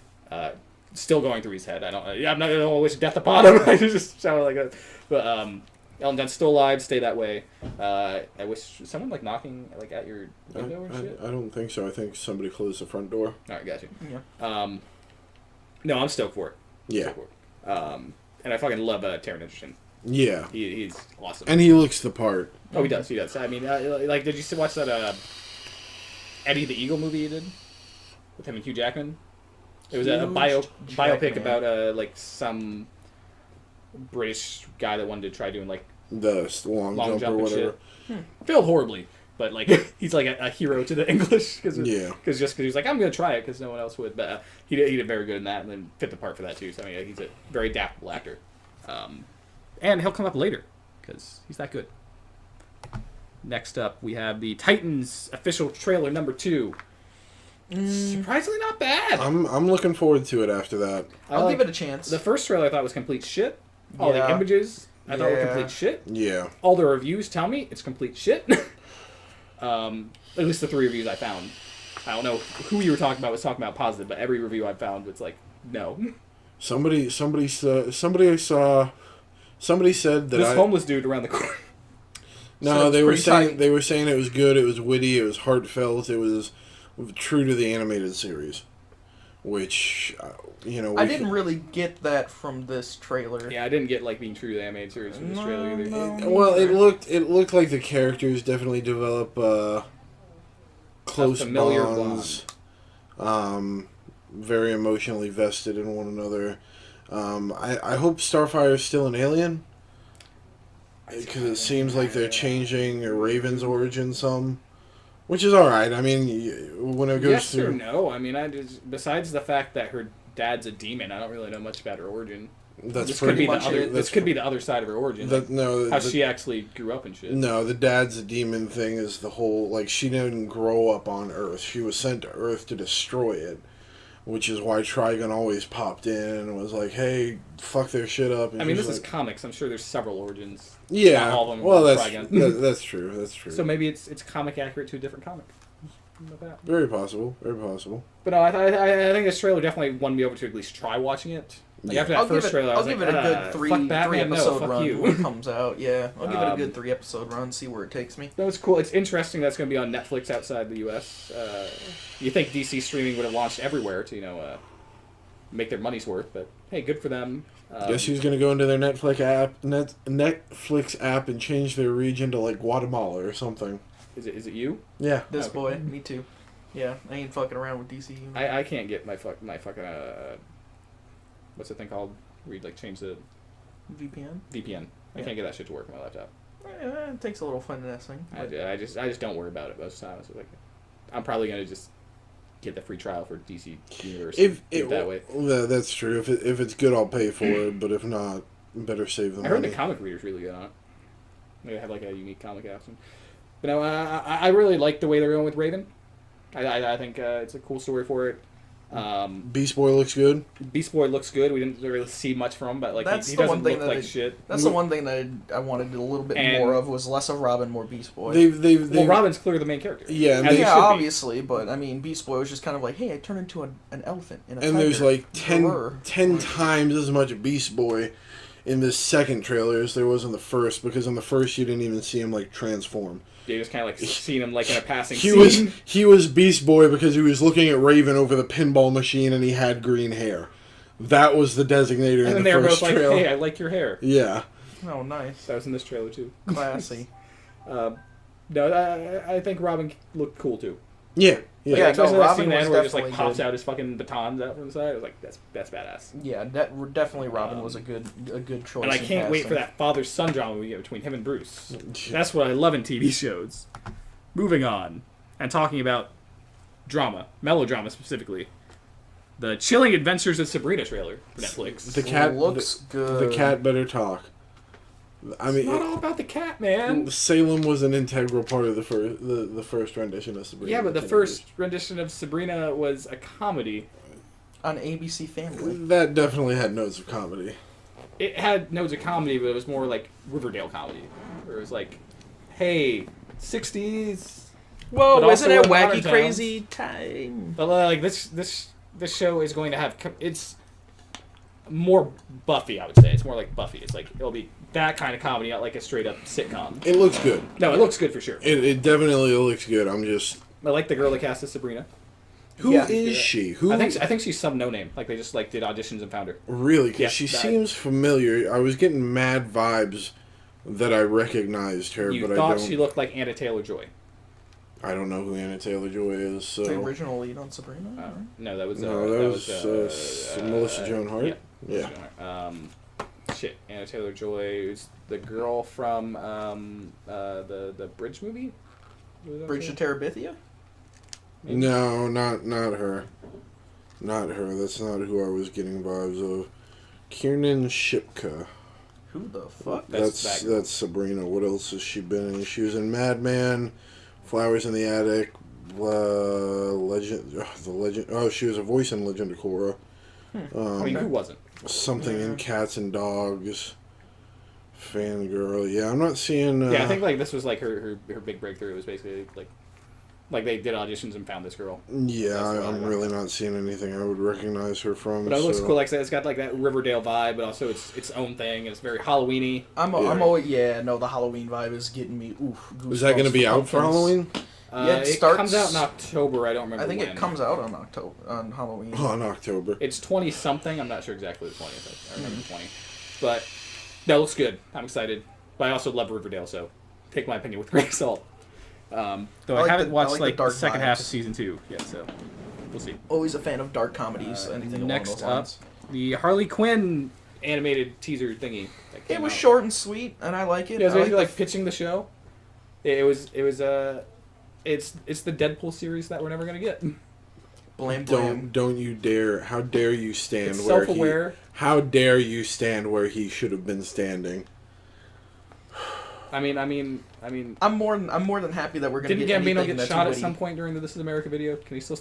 Still going through his head. I'm not gonna wish death upon him. I just sounded like that. But Elton John's still alive. Stay that way. I wish someone like knocking like at your window or shit. I don't think so. I think somebody closed the front door. All right, got you. Yeah. No, I'm stoked for it. Yeah. Stoked for it. And I fucking love Taron Egerton. Yeah. He's awesome. And he looks the part. Oh, he does. He does. I mean, like, did you watch that Eddie the Eagle movie he did with him and Hugh Jackman? It was a biopic Jackman. about like some British guy that wanted to try doing like The long jump or and whatever. shit. Failed horribly, but like he's like a hero to the English because Yeah. because he was like, I'm gonna try it because no one else would. But he did very good in that and then fit the part for that too. So I mean, he's a very adaptable actor, and he'll come up later because he's that good. Next up, we have the Titans official trailer number 2. Surprisingly not bad. I'm looking forward to it after that. I'll give it a chance. The first trailer I thought was complete shit. All the Yeah. images I thought were Yeah. complete shit. Yeah. All the reviews tell me it's complete shit. At least the 3 reviews I found. I don't know who you were talking about was talking about positive, but every review I found was like, no. Somebody said that This homeless dude around the corner. No, So they it's were pretty saying tight. they were saying it was good. It was witty. It was heartfelt. It was true to the animated series, which I didn't really get that from this trailer. Yeah, I didn't get like being true to the animated series from this trailer either. No. Well, it looked like the characters definitely develop close familiar bonds, very emotionally vested in one another. I hope Starfire's still an alien. Because it seems like they're changing Raven's origin some, which is all right. I mean, when it goes Yes or through, no? I mean, besides the fact that her dad's a demon, I don't really know much about her origin. that's This could pretty be the much other. it. This could be the other side of her origin. That no, how the, she actually grew up and shit. no, the dad's a demon thing is the whole like she didn't grow up on Earth. She was sent to Earth to destroy it, which is why Trigon always popped in and was like, "Hey, fuck their shit up." And I mean, she's this is like, comics. I'm sure there's several origins. yeah. not all of them Well, are that's Trigon. that's true. That's true. So maybe it's comic accurate to a different comic. Not bad. Very possible. Very possible. But no, I think this trailer definitely won me over to at least try watching it. Like after that first trailer, I I'll was give like, it a good three fuck Batman, episode fuck run you. when it comes out. Yeah, I'll give it a good 3-episode run. See where it takes me. That was cool. It's interesting that's going to be on Netflix outside the U.S. You think DC streaming would have launched everywhere to make their money's worth, but hey, good for them. Guess who's gonna go into their Netflix app and change their region to like Guatemala or something? Is it you? Yeah. This boy, me too. Yeah, I ain't fucking around with DC. I can't get my fucking what's the thing called? Where you like change the VPN. I can't get that shit to work on my laptop. It takes a little finessing. I just don't worry about it most of the time. It's like I'm probably gonna just get the free trial for DC Universe. If that way. That's true. If it's good, I'll pay for it. But if not, better save the money. I heard the comic reader's really good on it. They have like a unique comic option. But no, I really like the way they're going with Raven. I think it's a cool story for it. Beast Boy looks good. Beast Boy looks good. We didn't really see much from him, but like That's he the doesn't one thing look like that shit. That's the one thing that I wanted a little bit more of was less of Robin, more Beast Boy. Well, Robin's clearly the main character. Yeah, as he should be. Obviously, but I mean, Beast Boy was just kind of like, hey, I turned into an elephant in a and tiger. there's like 10 times as much Beast Boy in this second trailer as there was in the first, because in the first you didn't even see him like transform. Yeah, you just kind of like seen him like in a passing scene. He was Beast Boy because he was looking at Raven over the pinball machine and he had green hair. That was the designator and in then the they were first both like, trailer. hey, I like your hair. Yeah. Oh, nice. That was in this trailer too. Classy. No, I think Robin looked cool too. Yeah. Yeah, especially no, that Robin scene was where he just like definitely pops good. out his fucking batons out from the side. I was like, that's badass. Yeah, definitely Robin was a good choice. And I in can't wait casting. for that father-son drama we get between him and Bruce. That's what I love in TV shows. Moving on, and talking about drama, melodrama specifically. The Chilling Adventures of Sabrina trailer for Netflix. The cat looks good. The cat better talk. I mean, It's not all about the cat, man. Salem was an integral part of the first rendition of Sabrina. Yeah, but the first rendition of Sabrina was a comedy. On ABC Family. That definitely had notes of comedy. It had notes of comedy, but it was more like Riverdale comedy. Where it was like, hey, 60s. Whoa, but isn't also it in modern wacky towns. crazy time? But like this show is going to have it's more Buffy, I would say. It's more like Buffy. It's like it'll be that kind of comedy, not like a straight up sitcom. It looks good. No, it looks good for sure. It definitely looks good. I'm just. I like the girl that cast as Sabrina. Who is she? Who? I think she's some no name. Like they just like did auditions and found her. Really? Because Yeah, she that- seems familiar. I was getting mad vibes that I recognized her, You but I thought don't. she looked like Anna Taylor-Joy. I don't know who Anna Taylor-Joy is. So. The original lead on Sabrina? right? No, that was No, that was Melissa Joan Hart. Yeah. Yeah. Melissa Joan Hart. Shit, Anna Taylor-Joy is the girl from the Bridge movie. Bridge to Terabithia? No, not her. Not her. That's not who I was getting vibes of. Kiernan Shipka. Who the fuck? That's that girl. That's Sabrina. What else has she been in? She was in Mad Men, Flowers in the Attic, the Legend. Oh, she was a voice in Legend of Korra. I mean, who wasn't? Something in Cats and Dogs. Fangirl. Yeah, I'm not seeing. Yeah, I think like this was like her big breakthrough. It was basically like they did auditions and found this girl. Yeah, That's what I I'm really not seeing anything I would recognize her from. But it looks so- cool. Like I said, it's got like that Riverdale vibe, but also it's its own thing. And it's very Halloweeny. I'm always, the Halloween vibe is getting me, Is that going to be out for Halloween? Yeah, it it starts- comes out in October. I don't remember. I think when. it comes out on Halloween. Oh, in October. It's 20 something. I'm not sure exactly the 20th. I remember 20. But that looks good. I'm excited. But I also love Riverdale, so take my opinion with a grain of salt. Though I like haven't the- watched I like the like the dark second half of vibes. season 2 yet, so we'll see. Always a fan of dark comedies. Anything Next along up, those lines. the Harley Quinn animated teaser thingy. That came It was out. short and sweet, and I like it. Yeah, it was I basically like like pitching the show. It's the Deadpool series that we're never gonna get. Blam Blam. Don't you dare! How dare you stand It's where self-aware. How dare you stand where he should have been standing? I mean, I'm more than happy that we're gonna didn't get Gambino anything get that's shot witty. at some point during the This Is America video? Can he still?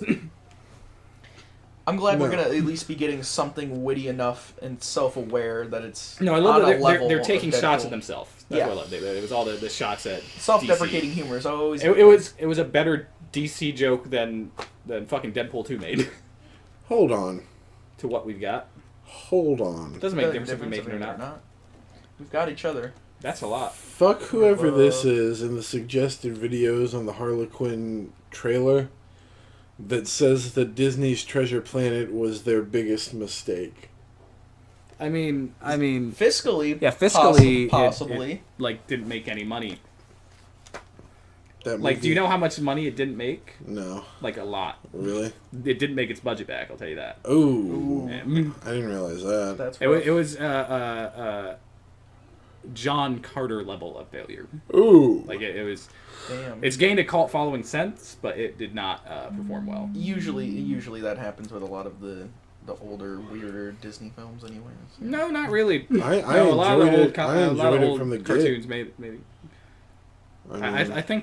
I'm glad we're No. gonna at least be getting something witty enough and self-aware that it's No, I love on that a they're level taking of shots Deadpool. at themselves. That's Yeah. what I love. It was all the shots at Self-deprecating DC. humor is always. It was a better DC joke than fucking Deadpool 2 made Hold on, to what we've got. Hold on. It doesn't make a difference if we make it or not. We've got each other. That's a lot. Fuck whoever this is in the suggested videos on the Harlequin trailer that says that Disney's Treasure Planet was their biggest mistake. I mean, Fiscally, yeah, fiscally, possibly. it, like, didn't make any money. That Like, movie- do you know how much money it didn't make? No. Like, a lot. Really? It didn't make its budget back, I'll tell you that. Ooh. Yeah. I didn't realize that. That's It was John Carter level of failure. Ooh. Like, it was... damn. It's gained a cult following since, but it did not perform well. Usually that happens with a lot of the older, weirder Disney films, anyways. No, not really. I No, a lot of enjoyed old, it. I a lot of enjoyed it old from the get. cartoons maybe. I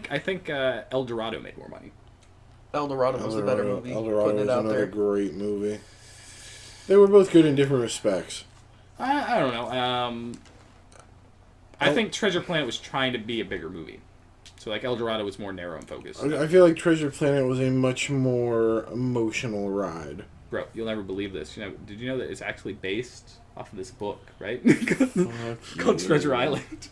I think El Dorado made more money. El Dorado was the better movie. El Dorado Putting was it out another there. great movie. They were both good in different respects. I don't know. I think Treasure Planet was trying to be a bigger movie. So, like, El Dorado was more narrow and focused. I feel like Treasure Planet was a much more emotional ride. Bro, you'll never believe this. Did you know that it's actually based off of this book, right? Called Treasure Island.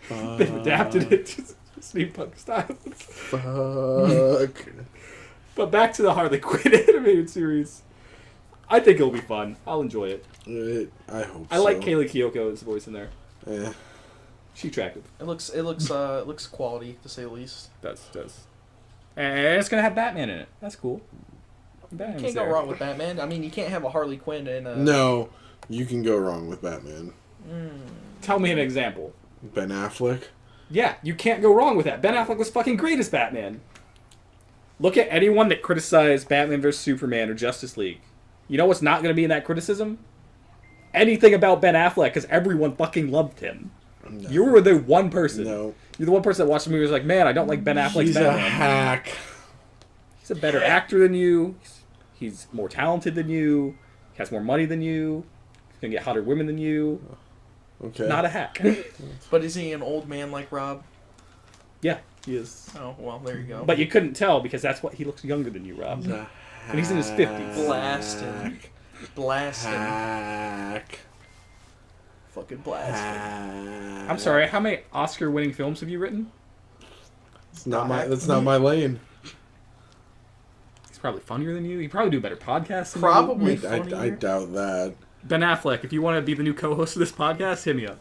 They've adapted it to steampunk style. Fuck. But back to the Harley Quinn animated series. I think it'll be fun. I'll enjoy it. I hope I so. like Kaylee Kyoko's voice in there. Yeah. She's attractive. It looks quality, to say the least. Does. And it's gonna have Batman in it. That's cool. You can't go wrong with Batman. I mean, you can't have a Harley Quinn in a... No, you can go wrong with Batman. Tell me an example. Ben Affleck. Yeah, you can't go wrong with that. Ben Affleck was fucking great as Batman. Look at anyone that criticized Batman vs. Superman or Justice League. You know what's not going to be in that criticism? Anything about Ben Affleck, because everyone fucking loved him. No. You were the one person. No. You're the one person that watched the movie and was like, man, I don't like Ben Affleck's He's Batman. a hack. He's a better actor than you. He's more talented than you. He has more money than you. He's going to get hotter women than you. Okay. Not a hack. But is he an old man like Rob? Yeah, he is. Oh, well, there you go. But you couldn't tell because that's what he looks younger than you, Rob. He's a And he's in his 50s. Blasting. Hack. Fucking blasting. I'm sorry, how many Oscar-winning films have you written? That's not my lane. He's probably funnier than you. He probably do a better podcast than Probably you. funnier. I doubt that. Ben Affleck, if you want to be the new co-host of this podcast, hit me up.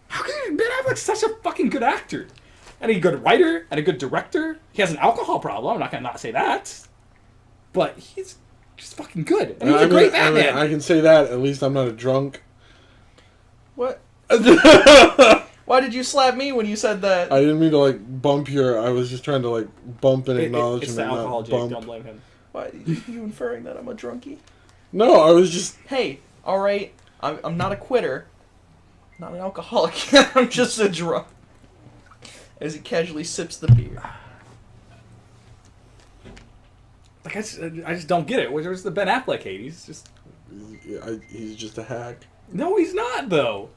How can Ben Affleck's such a fucking good actor? And a good writer, and a good director. He has an alcohol problem, I'm not going to not say that. But he's just fucking good. And he's a great Batman. I can say that. At least I'm not a drunk. What? Why did you slap me when you said that? I didn't mean to like bump your. I was just trying to like bump and acknowledge It's him the and alcohol, not Jake. bump. Don't blame him. Why are you inferring that I'm a drunkie? No, I was just. Hey, alright, I'm not a quitter. Not an alcoholic. I'm just a drunk. As he casually sips the beer. Like, I just don't get it. Where's the Ben Affleck hate? He's just... He's just a hack. No, he's not, though.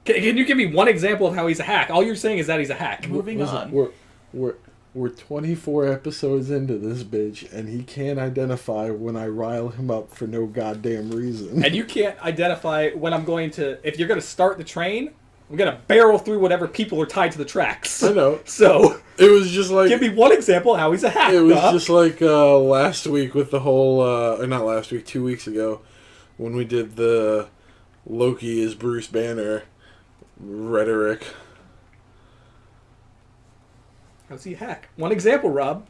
Can you give me one example of how he's a hack? All you're saying is that he's a hack. Moving on. We're 24 episodes into this bitch, and he can't identify when I rile him up for no goddamn reason. And you can't identify when I'm going to... If you're going to start the train, I'm going to barrel through whatever people are tied to the tracks. I know. So, It was just like... give me one example of how he's a hack. It was Doc. just like last week with the whole... or not last week, 2 weeks ago, when we did the Loki is Bruce Banner rhetoric. How's he a hack? One example, Rob.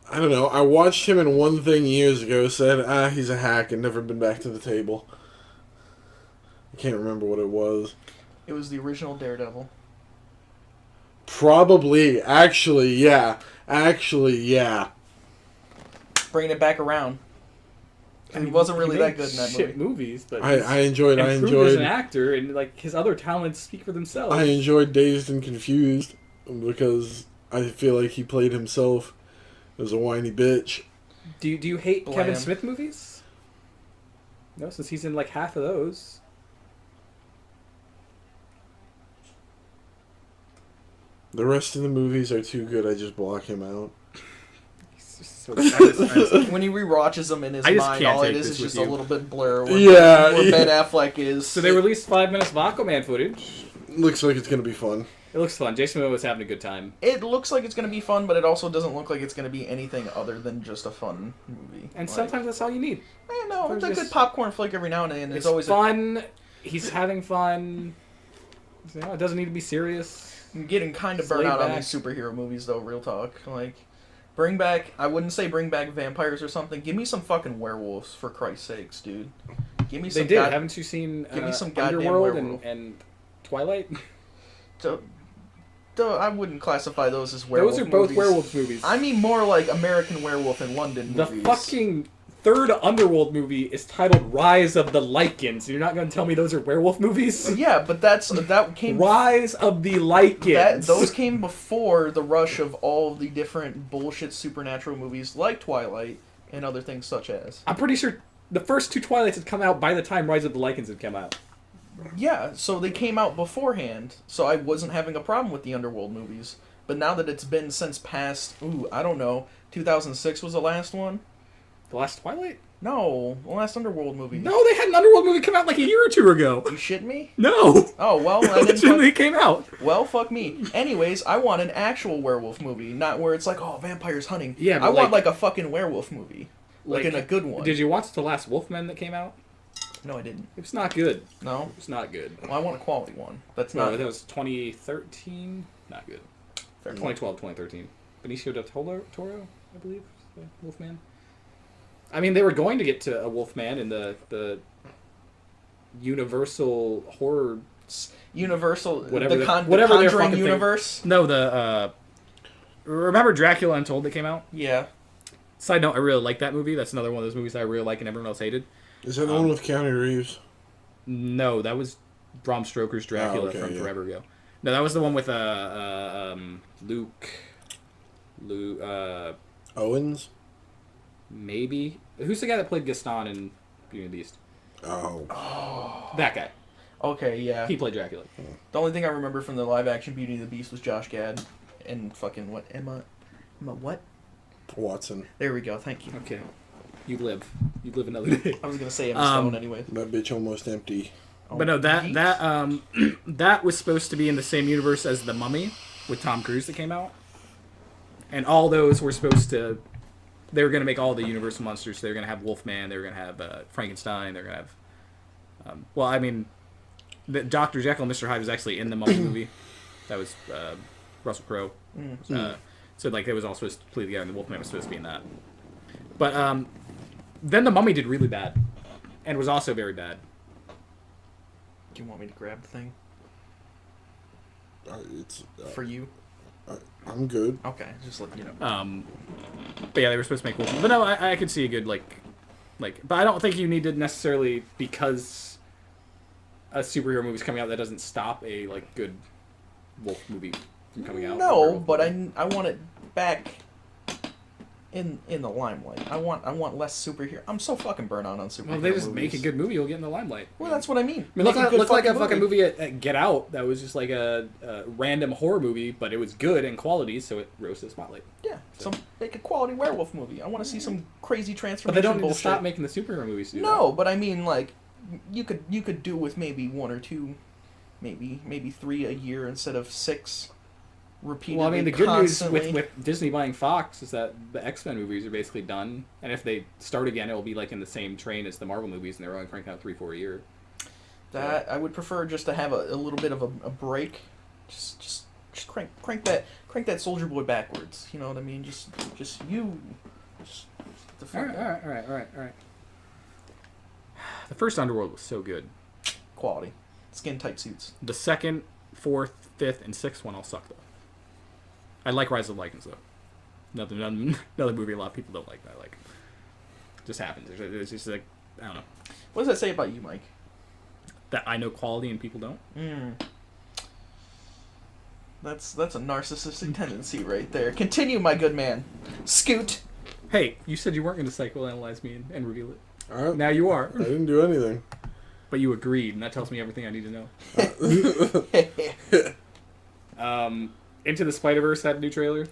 I don't know. I watched him in One Thing years ago, said, he's a hack, and never been back to the table. I can't remember what it was. It was the original Daredevil. Probably. Actually, yeah. Bringing it back around. And he wasn't really that good in that shit movie. movies, but I enjoyed as an actor, and like his other talents speak for themselves. I enjoyed Dazed and Confused because I feel like he played himself as a whiny bitch. Do you hate Blam. Kevin Smith movies? No, since he's in like half of those. The rest of the movies are too good, I just block him out. He's just So I just When he rewatches them in his I just mind, can't all it take is this just with a you. little bit blur. Where, Yeah, where yeah. Ben Affleck is. So they released 5 minutes of Aquaman footage. Looks like it's gonna be fun. It looks fun. Jason Momoa was having a good time. It looks like it's going to be fun, but it also doesn't look like it's going to be anything other than just a fun movie. And Like, sometimes that's all you need. no, it's a just- good popcorn flick every now and then. It's always fun. He's having fun. You know, it doesn't need to be serious. I'm getting kind of It's burnt laid out on back. these superhero movies, though. Real talk, like bring back. I wouldn't say bring back vampires or something. Give me some fucking werewolves, for Christ's sakes, dude. Give me They some. did. Haven't you seen give me some goddamn Underworld werewolf. and Twilight? I wouldn't classify those as werewolf. Those are both movies. werewolf movies. I mean more like American Werewolf in London The movies. fucking third Underworld movie is titled Rise of the Lycans. You're not going to tell me those are werewolf movies? Yeah, but that came. Rise of the Lycans. Those came before the rush of all the different bullshit supernatural movies like Twilight and other things such as. I'm pretty sure the first two Twilights had come out by the time Rise of the Lycans had come out. Yeah, so they came out beforehand, so I wasn't having a problem with the Underworld movies. But now that it's been since past, I don't know, 2006 was the last one? The last Twilight? No, the last Underworld movie. No, they had an Underworld movie come out like a year or two ago. You shit me? No. Oh, well, I didn't Legitimately came out. Well, fuck me. Anyways, I want an actual werewolf movie, not where it's like, oh, vampires hunting. Yeah, but I want like a fucking werewolf movie. Like in a good one. Did you watch The Last Wolfman that came out? No, I didn't. It was not good. No? It was not good. Well, I want a quality one. That's No, not... that was 2013. Not good. Fair 2012, 2013. Benicio del Toro, I believe, the Wolfman. I mean, they were going to get to a Wolfman in the Universal horror. Universal... Whatever the their Conjuring fucking thing- universe? No, the remember Dracula Untold that came out? Yeah. Side note, I really like that movie. That's another one of those movies I really like and everyone else hated. Is that the one with Keanu Reeves? No, that was Bram Stoker's Dracula okay, from yeah. forever ago. No, that was the one with Luke, Owens? maybe. Who's the guy that played Gaston in Beauty and the Beast? Oh. That guy. Okay, yeah. He played Dracula. The only thing I remember from the live-action Beauty and the Beast was Josh Gad and fucking what? Emma what? Watson. There we go. Thank you. Okay. You live another day. I was gonna say Emma Stone anyway. That bitch almost empty. Oh, But no, yeet. that was supposed to be in the same universe as The Mummy with Tom Cruise that came out. And all those were supposed to... They were going to make all the Universal monsters. They were going to have Wolfman. They were going to have Frankenstein. They were going to have... well, I mean, Dr. Jekyll and Mr. Hyde was actually in the Mummy movie. That was Russell Crowe. So, like, they was all supposed to play together, and the Wolfman was supposed to be in that. But then the Mummy did really bad. And was also very bad. Do you want me to grab the thing It's for you? I'm good. Okay, just let you know. But yeah, they were supposed to make Wolfman. But no, I could see a good, like... But I don't think you need to necessarily, because a superhero movie's coming out, that doesn't stop a, like, good wolf movie from coming out. No, but I want it back in the limelight. I want less superhero. I'm so fucking burnt out on superhero Well, if they just movies. make a good movie, you'll get in the limelight. Well, that's what I mean. I mean, Make a good look like a fucking movie at Get Out that was just like a random horror movie, but it was good and quality, so it rose to the spotlight. Yeah, make a quality werewolf movie. I want to see some crazy But transformation they don't need bullshit. to stop making the superhero movies. To do No, but I mean, like, you could do with maybe one or two, maybe 3 a year instead of 6. that. Repeatedly, Well, I mean, the good constantly. news with Disney buying Fox is that the X-Men movies are basically done, and if they start again, it will be like in the same train as the Marvel movies, and they're only cranking out 3-4 a year. That I would prefer just to have a little bit of a break. Just crank that Soldier Boy backwards. You know what I mean? Just you. Just the All fuck right. The first Underworld was so good. quality, skin tight suits. The second, fourth, fifth, and sixth one all suck though. I like Rise of the Lycans though. Another movie a lot of people don't like that I like. It just happens. It's just like, I don't know. What does that say about you, Mike? That I know quality and people don't. That's a narcissistic tendency right there. Continue, my good man. Scoot. Hey, you said you weren't going to psychoanalyze me and reveal it. All right. Now you are. I didn't do anything. But you agreed, and that tells me everything I need to know. Into the Spider-Verse had a new trailer.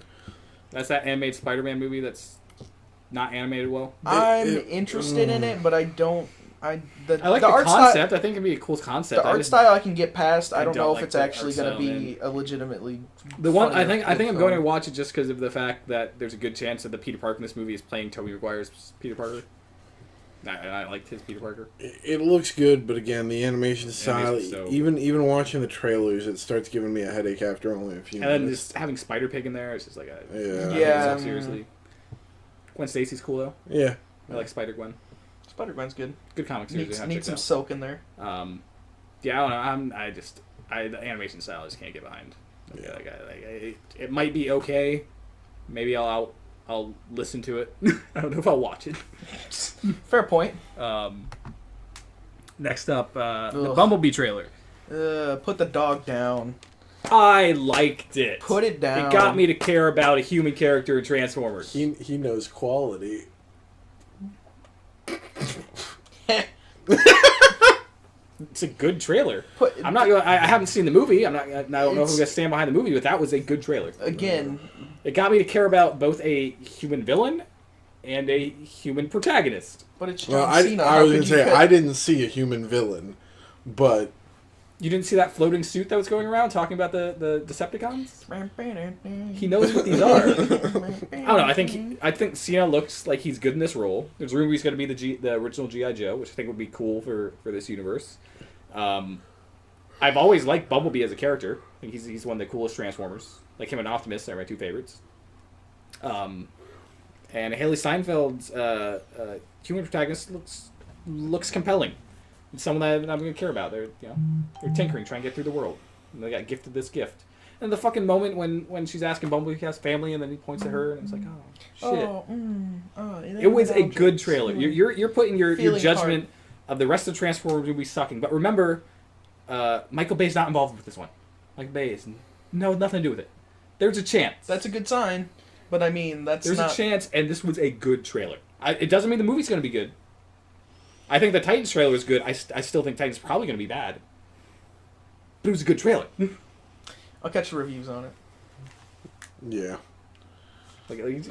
That's that animated Spider-Man movie that's not animated well. I'm interested in it, but I don't. I like the art concept. I think it'd be a cool concept. The art style I can get past. I don't know if like it's the actually art going to style, be a legitimately. The one I think I'm film. going to watch it just because of the fact that there's a good chance that the Peter Parker in this movie is playing Tobey Maguire's Peter Parker. I liked his Peter Parker. It looks good, but again, the animation style. So even watching the trailers, it starts giving me a headache after only a few minutes. And then just having Spider Pig in there, it's just like yeah. Seriously, Gwen Stacy's cool though. Yeah, I like Spider Gwen. Spider Gwen's good. Good comic series. Needs some silk in there. Yeah, I don't know. The animation style I just can't get behind. It might be okay. Maybe I'll listen to it. I don't know if I'll watch it. Fair point. Next up, the Bumblebee trailer. Put the dog down. I liked it. Put it down. It got me to care about a human character in Transformers. he knows quality. It's a good trailer. I haven't seen the movie. I don't know if I'm going to stand behind the movie, but that was a good trailer. Again, it got me to care about both a human villain and a human protagonist. But it's John Well, Cena. I was going to say, I didn't see a human villain, but... You didn't see that floating suit that was going around talking about the Decepticons? He knows what these are. I don't know. I think Cena looks like he's good in this role. There's a rumor he's going to be the original G.I. Joe, which I think would be cool for this universe. I've always liked Bumblebee as a character. I think he's one of the coolest Transformers. Like him and Optimus are my two favorites. And Haley Steinfeld's human protagonist looks compelling. It's someone that I'm going to care about. They're tinkering, trying to get through the world. And they got gifted this gift. And the fucking moment when she's asking Bumblebee if he has family, and then he points at her, and it's like, oh shit. It was a good trailer. You're putting your judgment of the rest of the Transformers movie sucking. But remember, Michael Bay's not involved with this one. Michael Bay is nothing to do with it. There's a chance. That's a good sign. But I mean, there's a chance, and this was a good trailer. It doesn't mean the movie's going to be good. I think the Titans trailer is good. I still think Titans is probably going to be bad. But it was a good trailer. I'll catch the reviews on it. Yeah. Like you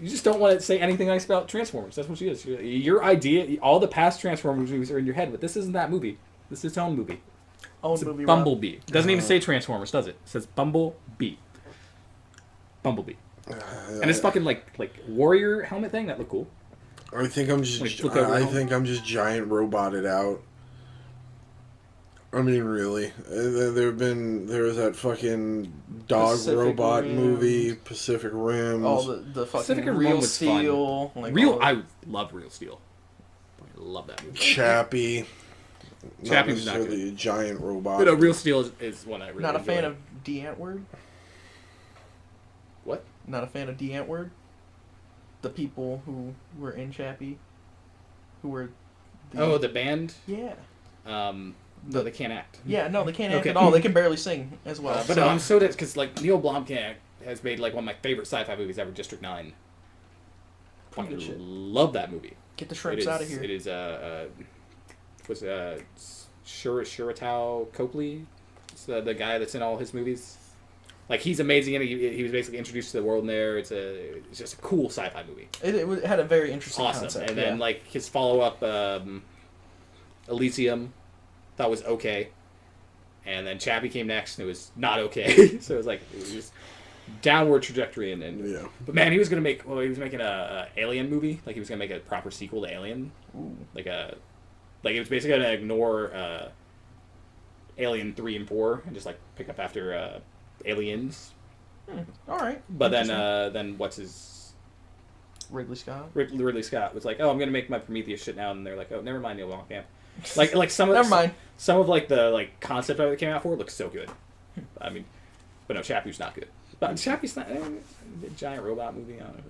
just don't want to say anything nice about Transformers. That's what she is. Your idea, all the past Transformers movies are in your head, but this isn't that movie. This is its own movie. It's a Bumblebee. It doesn't even say Transformers, does it? It says Bumblebee. Bumblebee. And this fucking like warrior helmet thing that looked cool. I think I'm just giant roboted out. I mean, really. There was that fucking dog Pacific robot Rim. movie, Pacific Rim. All the fucking Pacific Rim Real was Steel. fun. Like I love Real Steel. I love that movie. Chappie. Chappie's not necessarily a giant robot. But Real Steel is one I really Not a enjoy. fan of D. Antwoord? What? Not a fan of D. Antwoord? The people who were in Chappie? Who were... The band? Yeah. No, they can't act. Yeah, no, they can't act at all. They can barely sing as well. But no, I'm so dead because like Neil Blomkamp has made like one of my favorite sci-fi movies ever, District 9. Pretty good shit. Love that movie. Get the shrimps out of here. It is Shiratao Copley. It's the guy that's in all his movies. Like he's amazing, and he was basically introduced to the world in there. It's just a cool sci-fi movie. It had a very interesting concept. And then like his follow-up, Elysium, thought was okay, and then Chappie came next, and it was not okay. So it was just downward trajectory, and yeah. But man, he was making a Alien movie. Like he was gonna make a proper sequel to Alien. Ooh. Like it was basically gonna ignore Alien 3 and 4 and just like pick up after Aliens. All right. But then what's his Ridley Scott. Ridley Scott was like, oh, I'm gonna make my Prometheus shit now, and they're like, oh, never mind, Neil Blomkamp. Like some of Never mind. Some of like the like concept art that came out for it looks so good. I mean, but no, Chappie's not good. But Chappie's not a giant robot movie. I don't know.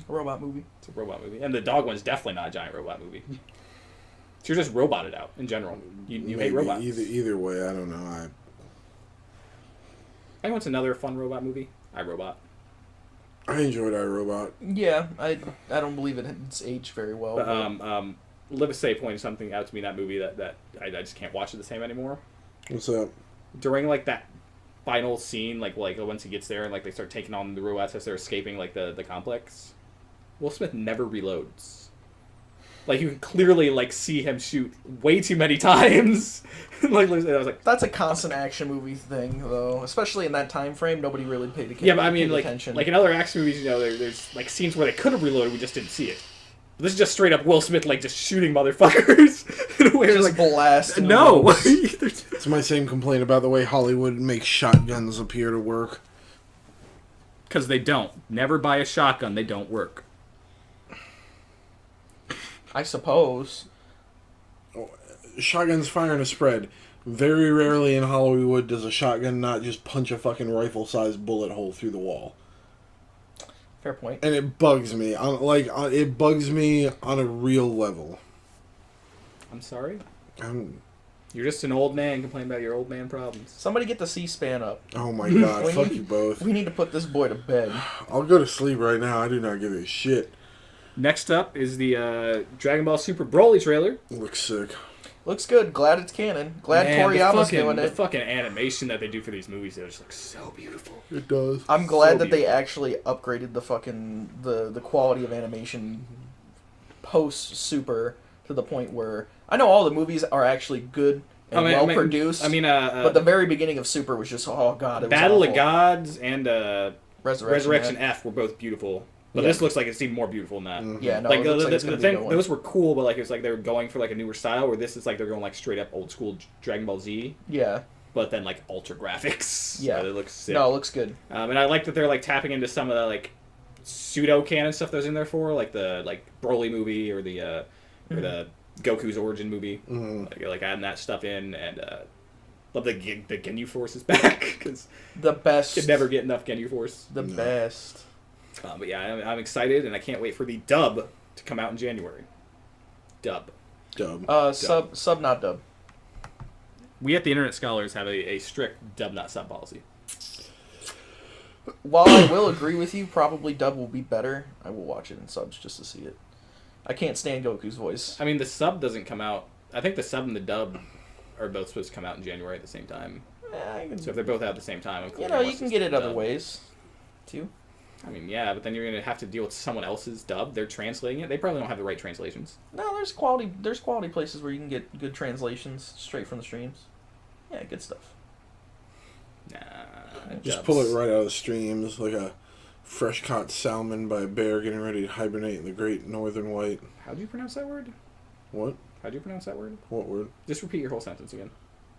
A robot movie. It's a robot movie, and the dog one's definitely not a giant robot movie. So you're just roboted out in general. You hate robots. Either way, I don't know. I want another fun robot movie. iRobot. I enjoyed iRobot. Yeah, I don't believe it's aged very well. But Livesay pointed something out to me in that movie that I just can't watch it the same anymore. What's up? During like that final scene, like once he gets there and like they start taking on the robots as they're escaping like the complex. Will Smith never reloads. Like, you can clearly, like, see him shoot way too many times. Like, I was like... That's a constant action movie thing, though. Especially in that time frame, nobody really paid attention. Yeah, but I mean, like in other action movies, you know, there's, like, scenes where they could have reloaded, we just didn't see it. But this is just straight up Will Smith, like, just shooting motherfuckers. In a way, just like, blast. no! It's my same complaint about the way Hollywood makes shotguns appear to work. Because they don't. Never buy a shotgun, they don't work. I suppose. Shotguns fire in a spread. Very rarely in Hollywood does a shotgun not just punch a fucking rifle-sized bullet hole through the wall. Fair point. And it bugs me. It bugs me on a real level. I'm sorry? You're just an old man complaining about your old man problems. Somebody get the C-SPAN up. Oh my god, fuck you both. We need to put this boy to bed. I'll go to sleep right now. I do not give a shit. Next up is the Dragon Ball Super Broly trailer. Looks sick. Looks good. Glad it's canon. Glad Toriyama's doing The it. fucking animation that they do for these movies, it just looks so beautiful. It does. I'm glad So that they beautiful. actually upgraded the fucking the quality of animation post Super to the point where I know all the movies are actually good and well produced. But the very beginning of Super was just it was Battle awful. of Gods and Resurrection F were both beautiful. But Yeah. This looks like it's even more beautiful than that. Mhm. Yeah, no, Like it looks like it's the gonna be a thing, good one. those were cool, but like it's like they were going for like a newer style. Where this is like they're going like straight up old school Dragon Ball Z, Yeah. but then like ultra graphics. Yeah. So it looks sick. No, it looks good. And I like that they're like tapping into some of the like pseudo canon stuff that was in there for like the Broly movie or the Goku's origin movie. Mm-hmm. Like adding that stuff in and love the Ginyu Force is back because The best. could never get enough Ginyu Force. The No. best. But yeah, I'm excited and I can't wait for the dub to come out in January. Dub. Dub. Sub not dub. We at the Internet Scholars have a strict dub not sub policy. While I will agree with you, probably dub will be better. I will watch it in subs just to see it. I can't stand Goku's voice. I mean, the sub doesn't come out. I think the sub and the dub are both supposed to come out in January at the same time. So if they're both out at the same time, of course, You can get it other ways, too. I mean, yeah, but then you're gonna have to deal with someone else's dub. They're translating it. They probably don't have the right translations. No, there's quality places where you can get good translations straight from the streams. Yeah, good stuff. Nah. Just dubs. pull it right out of the streams, like a fresh caught salmon by a bear getting ready to hibernate in the great northern white. How do you pronounce that word? What? How do you pronounce that word? What word? Just repeat your whole sentence again.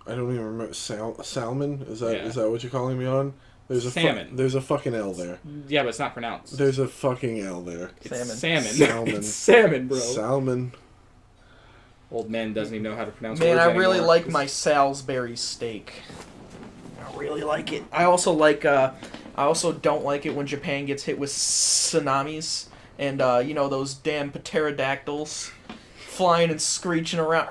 I don't even remember. Salmon? Is that Yeah. that what you're calling me on? There's a Salmon. there's a fucking L there. Yeah, but it's not pronounced. There's a fucking L there. It's Salmon. salmon. Salmon. It's salmon, bro. Salmon. Old man doesn't even know how to pronounce Man, words I really anymore. like my Salisbury steak. I really like it. I also like. I also don't like it when Japan gets hit with tsunamis and those damn pterodactyls flying and screeching around.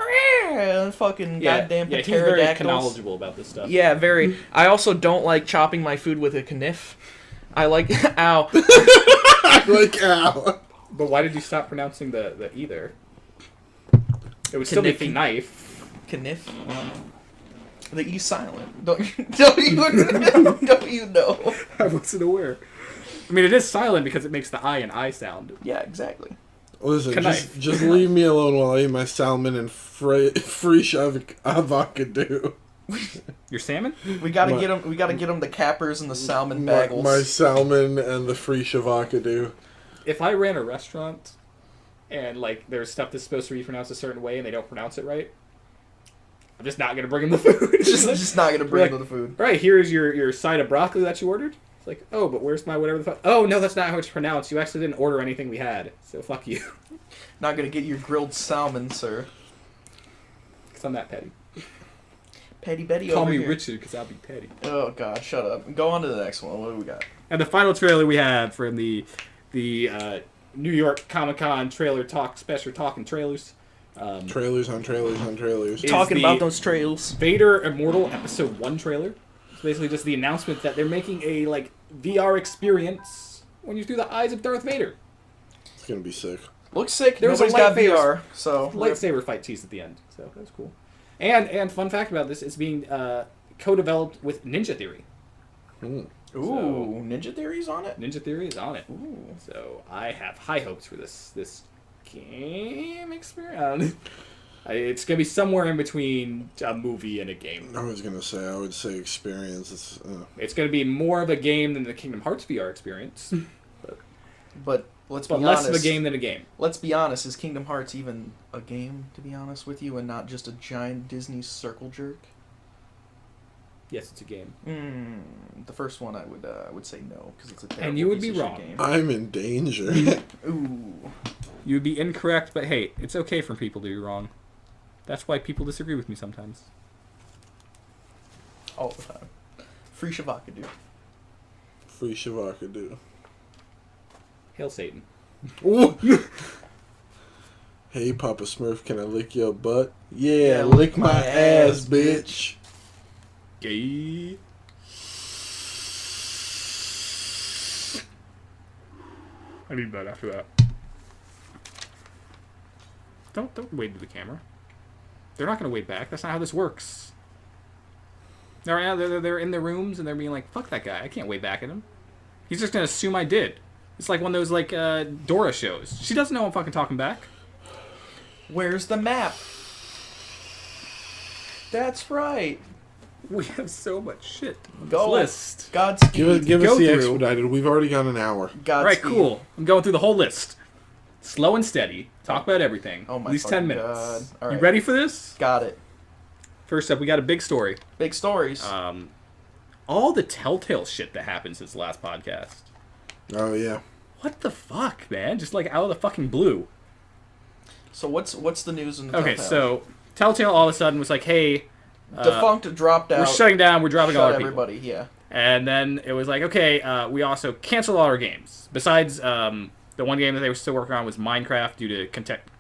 Fucking goddamn he's very pterodactyls. knowledgeable about this stuff. Yeah, very. I also don't like chopping my food with a kniff. I like. Ow. Like ow. But why did you stop pronouncing the either? It would still be Kniffy. knife. Kniff. The E silent. Don't you know? I wasn't aware. I mean, it is silent because it makes the I and I sound. Yeah, exactly. Listen, Knife. just leave me alone while I eat my salmon and fresh avocado. Your salmon? We gotta My- get them. We gotta get them the cappers and the salmon bagels. My salmon and the fresh avocado. If I ran a restaurant and like there's stuff that's supposed to be pronounced a certain way and they don't pronounce it right, I'm just not gonna bring them the food. just not gonna bring Like- them the food. Right, here's your side of broccoli that you ordered. It's like, oh, but where's my whatever the fuck? Oh, no, that's not how it's pronounced. You actually didn't order anything we had, so fuck you. Not gonna get your grilled salmon, sir. Because I'm that petty. Petty Betty Call over me here. Richard, because I'll be petty. Oh God, shut up. Go on to the next one. What do we got? And the final trailer we have from the New York Comic-Con trailer talk, special talking trailers. Trailers on trailers on trailers. Is Talking the- about those trails. Vader Immortal Episode 1 trailer. It's basically just the announcement that they're making a like VR experience when you're through the eyes of Darth Vader. It's gonna be sick. Looks sick. There was a Nobody's got lightsaber- VR, so Lightsaber fight teased at the end, so that's cool. And fun fact about this, it's being co-developed with Ninja Theory. Ooh, Ninja Theory's on it? Ninja Theory is on it. Ooh. So I have high hopes for this game experience. It's gonna be somewhere in between a movie and a game. I would say experience. It's gonna be more of a game than the Kingdom Hearts VR experience, But let's be but honest. less of a game than a game. Let's be honest. Is Kingdom Hearts even a game, to be honest with you, and not just a giant Disney circle jerk? Yes, it's a game. The first one I would say no, because it's a terrible And you would piece be of shit wrong. game. I'm in danger. Ooh. You would be incorrect, but hey, it's okay for people to be wrong. That's why people disagree with me sometimes. All the time. Free Shavaka, dude. Free Shavaka, dude. Hail Satan. Ooh. Hey, Papa Smurf, can I lick your butt? Yeah, lick my ass, bitch. Gay. I need that after that. Don't wave to the camera. They're not gonna wave back. That's not how this works. They're in their rooms and they're being like, "Fuck that guy! I can't wave back at him. He's just gonna assume I did." It's like one of those like Dora shows. She doesn't know I'm fucking talking back. Where's the map? That's right. We have so much shit on Go. this list. Godspeed. Give Go us the through. expedited. We've already got an hour. Godspeed. All right, cool. I'm going through the whole list. Slow and steady. Talk about everything. Oh my At least 10 fucking minutes. God. All You right. ready for this? Got it. First up, we got a big story. Big stories. All the Telltale shit that happened since the last podcast. Oh, yeah. What the fuck, man? Just like out of the fucking blue. So what's the news in the Okay, Telltale? so Telltale all of a sudden was like, hey, Defunct dropped out. we're shutting down, we're dropping all shut our people. everybody, yeah. And then it was like, okay, we also canceled all our games. Besides, the one game that they were still working on was Minecraft due to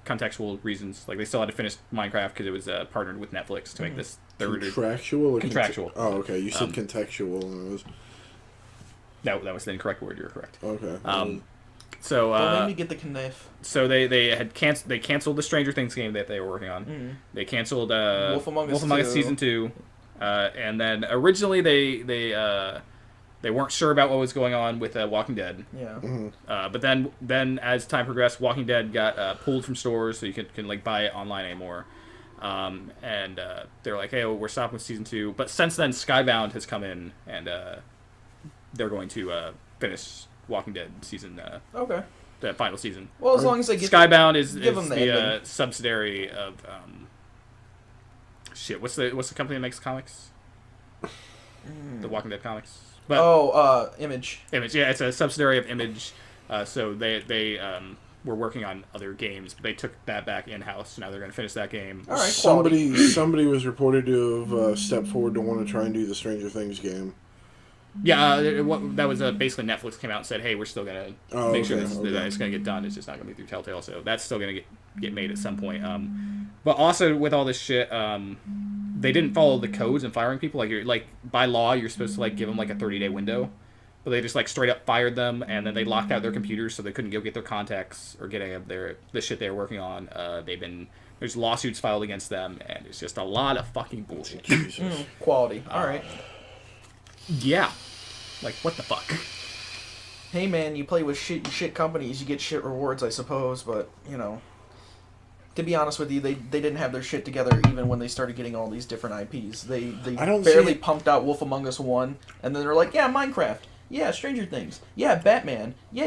contextual reasons. Like, they still had to finish Minecraft because it was partnered with Netflix to make this third... Contractual? Or Contractual. oh, okay. You said contextual. And it was... That was the incorrect word, you're correct. Okay. So, Don't make me get the knife. so they canceled the Stranger Things game that they were working on. They canceled Wolf Among Us Us 2. Season 2. And then originally they weren't sure about what was going on with Walking Dead. Yeah. But then as time progressed, Walking Dead got pulled from stores, so you can like buy it online anymore. And they're like, hey, we're stopping with Season 2. But since then, Skybound has come in, and they're going to finish Walking Dead season, Okay. the final season. Well, as long as they get Skybound is give them the the ending. subsidiary of shit. What's the company that makes comics? The Walking Dead comics. But Image. Image, yeah, it's a subsidiary of Image. So they were working on other games, but they took that back in house. So now they're going to finish that game. All right, quality. Somebody was reported to have stepped forward to want to try and do the Stranger Things game. Yeah, that was basically Netflix came out and said, "Hey, we're still gonna make sure that it's gonna get done. It's just not gonna be through Telltale." So that's still gonna get made at some point. But also with all this shit, they didn't follow the codes and firing people. Like by law, you're supposed to like give them like a 30-day window, but they just like straight up fired them, and then they locked out their computers so they couldn't go get their contacts or get any of the shit they were working on. There's lawsuits filed against them, and it's just a lot of fucking bullshit. Jesus. Quality. All right. Yeah, like what the fuck. Hey man, you play with shit companies, you get shit rewards, I suppose. But you know, to be honest with you, they didn't have their shit together even when they started getting all these different IPs. They I don't barely see- pumped out Wolf Among Us 1, and then they're like, yeah, Minecraft, yeah, Stranger Things, yeah, Batman, yeah,